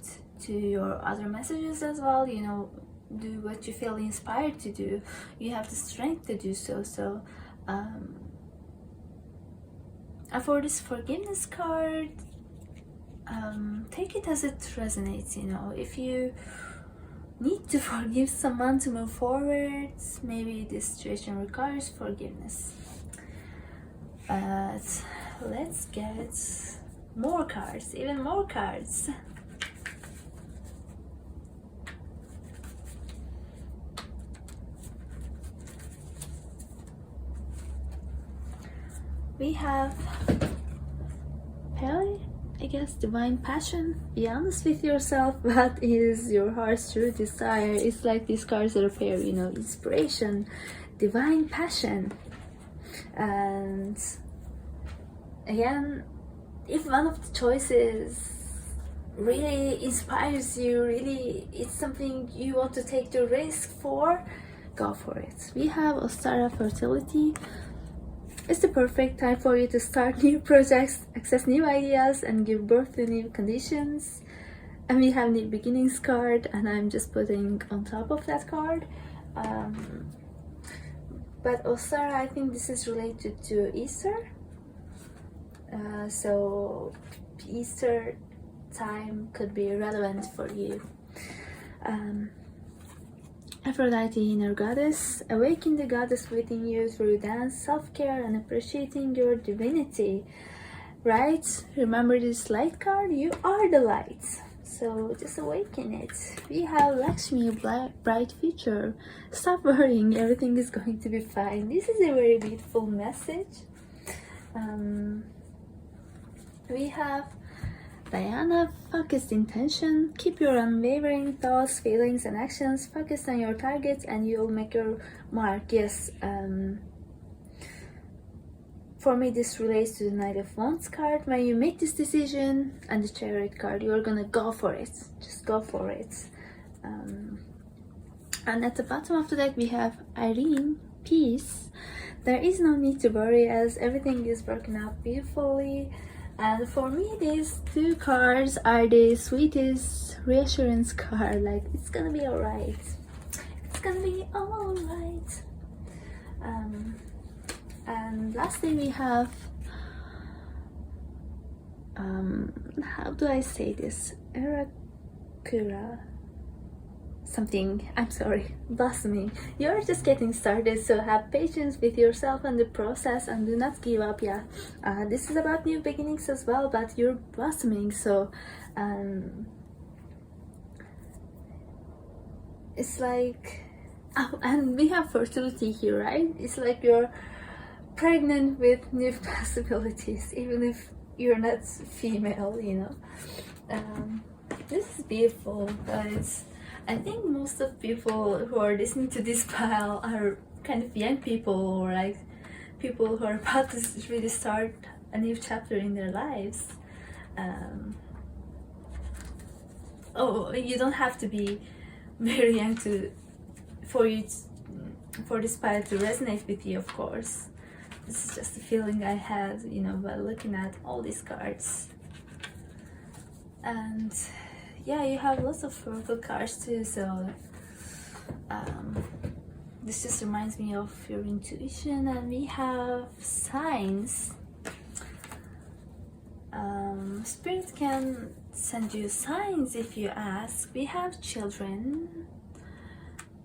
to your other messages as well. You know, do what you feel inspired to do. You have the strength to do so. So and for this forgiveness card, take it as it resonates. You know, if you need to forgive someone to move forward, maybe this situation requires forgiveness. But let's get more cards, even more cards. We have I guess divine passion. Be honest with yourself. What is your heart's true desire? It's like these cards are a pair, you know, inspiration, divine passion. And again, if one of the choices really inspires you, really it's something you want to take the risk for, go for it. We have Ostara fertility. It's the perfect time for you to start new projects, access new ideas, and give birth to new conditions. And we have new beginnings card, and I'm just putting on top of that card. But Ostara, I think this is related to Easter. So Easter time could be relevant for you. Aphrodite, inner goddess. Awaken the goddess within you through dance, self-care, and appreciating your divinity. Right? Remember this light card? You are the light. So just awaken it. We have Lakshmi, a bright future. Stop worrying, everything is going to be fine. This is a very beautiful message. We have Diana, focused intention. Keep your unwavering thoughts, feelings, and actions focused on your targets, and you'll make your mark. Yes, for me this relates to the Knight of Wands card. When you make this decision, and the Chariot card, you're gonna go for it. Just go for it. And at the bottom of the deck we have Irene, peace. There is no need to worry, as everything is working out beautifully. And for me, these two cards are the sweetest reassurance card. Like, it's gonna be alright. It's gonna be alright. And lastly, we have how do I say this? Erakura. Something, I'm sorry, blossoming. You're just getting started, so have patience with yourself and the process, and do not give up. Yeah, this is about new beginnings as well, but you're blossoming, so it's like, oh, and we have fertility here, right? It's like you're pregnant with new possibilities, even if you're not female, you know. This is beautiful, guys. I think most of people who are listening to this pile are kind of young people, or like people who are about to really start a new chapter in their lives. Oh, you don't have to be very young for this pile to resonate with you, of course. This is just a feeling I had, you know, by looking at all these cards. And yeah, you have lots of purple cards too, so this just reminds me of your intuition. And we have signs. Spirit can send you signs if you ask. We have children.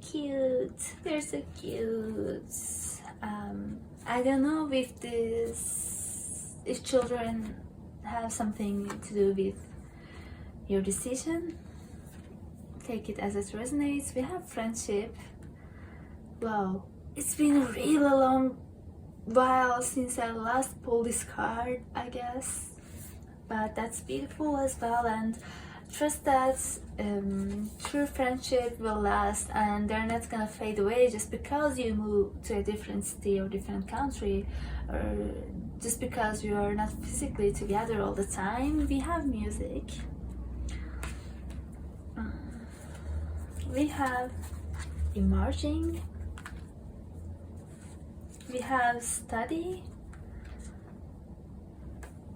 Cute, they're so cute. I don't know if children have something to do with your decision. Take it as it resonates. We have friendship. Wow, it's been a really long while since I last pulled this card, I guess, but that's beautiful as well. And Trust that true friendship will last, and they're not gonna fade away just because you move to a different city or different country, or just because you are not physically together all the time. We have music, we have emerging, we have study.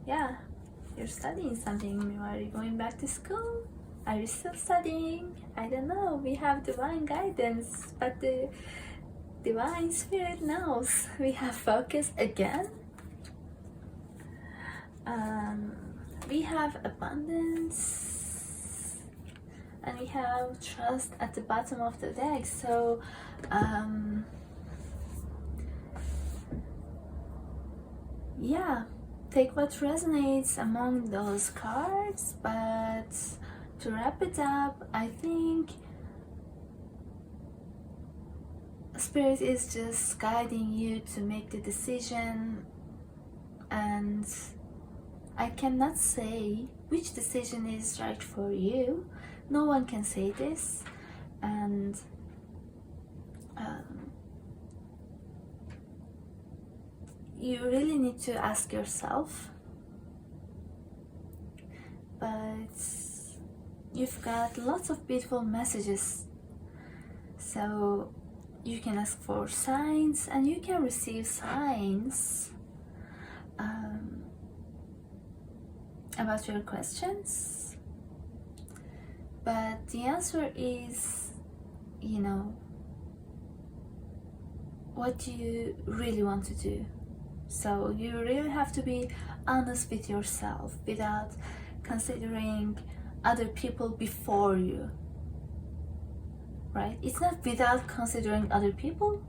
Yeah, you're studying something. Are you going back to school? Are you still studying? I don't know. We have divine guidance, but the divine spirit knows. We have focus again. We have abundance, and we have trust at the bottom of the deck. So yeah, take what resonates among those cards, but to wrap it up, I think Spirit is just guiding you to make the decision, and I cannot say which decision is right for you. No one can say this, and you really need to ask yourself. But you've got lots of beautiful messages, so you can ask for signs and you can receive signs about your questions. But the answer is, what you really want to do. So you really have to be honest with yourself without considering other people before you, right? It's not without considering other people,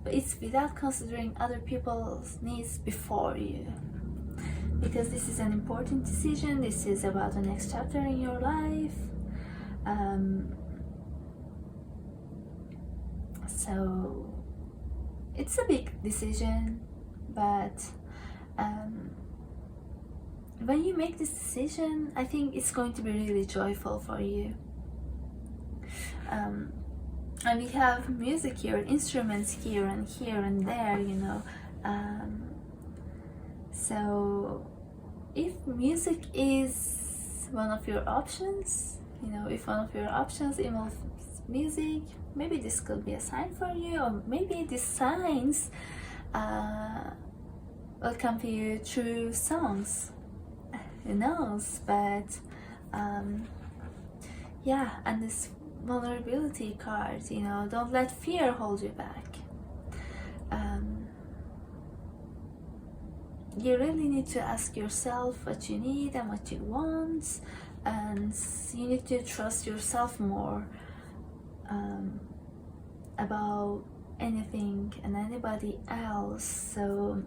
but it's without considering other people's needs before you, because this is an important decision. This is about the next chapter in your life. So it's a big decision, but when you make this decision, I think it's going to be really joyful for you. And we have music here, instruments here and there, so if music is one of your options, if one of your options involves music, maybe this could be a sign for you, or maybe these signs will come to you through songs. Who knows? But yeah, and this vulnerability card, don't let fear hold you back. You really need to ask yourself what you need and what you want, and you need to trust yourself more about anything and anybody else. So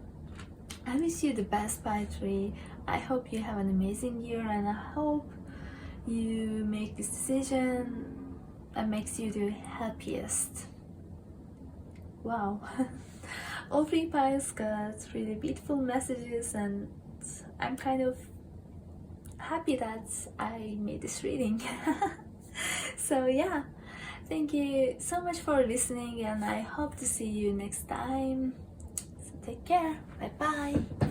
I wish you the best, Poetry. I hope you have an amazing year, and I hope you make this decision that makes you the happiest. Wow. All three piles got really beautiful messages, and I'm kind of happy that I made this reading. So yeah, thank you so much for listening, and I hope to see you next time. So take care. Bye bye.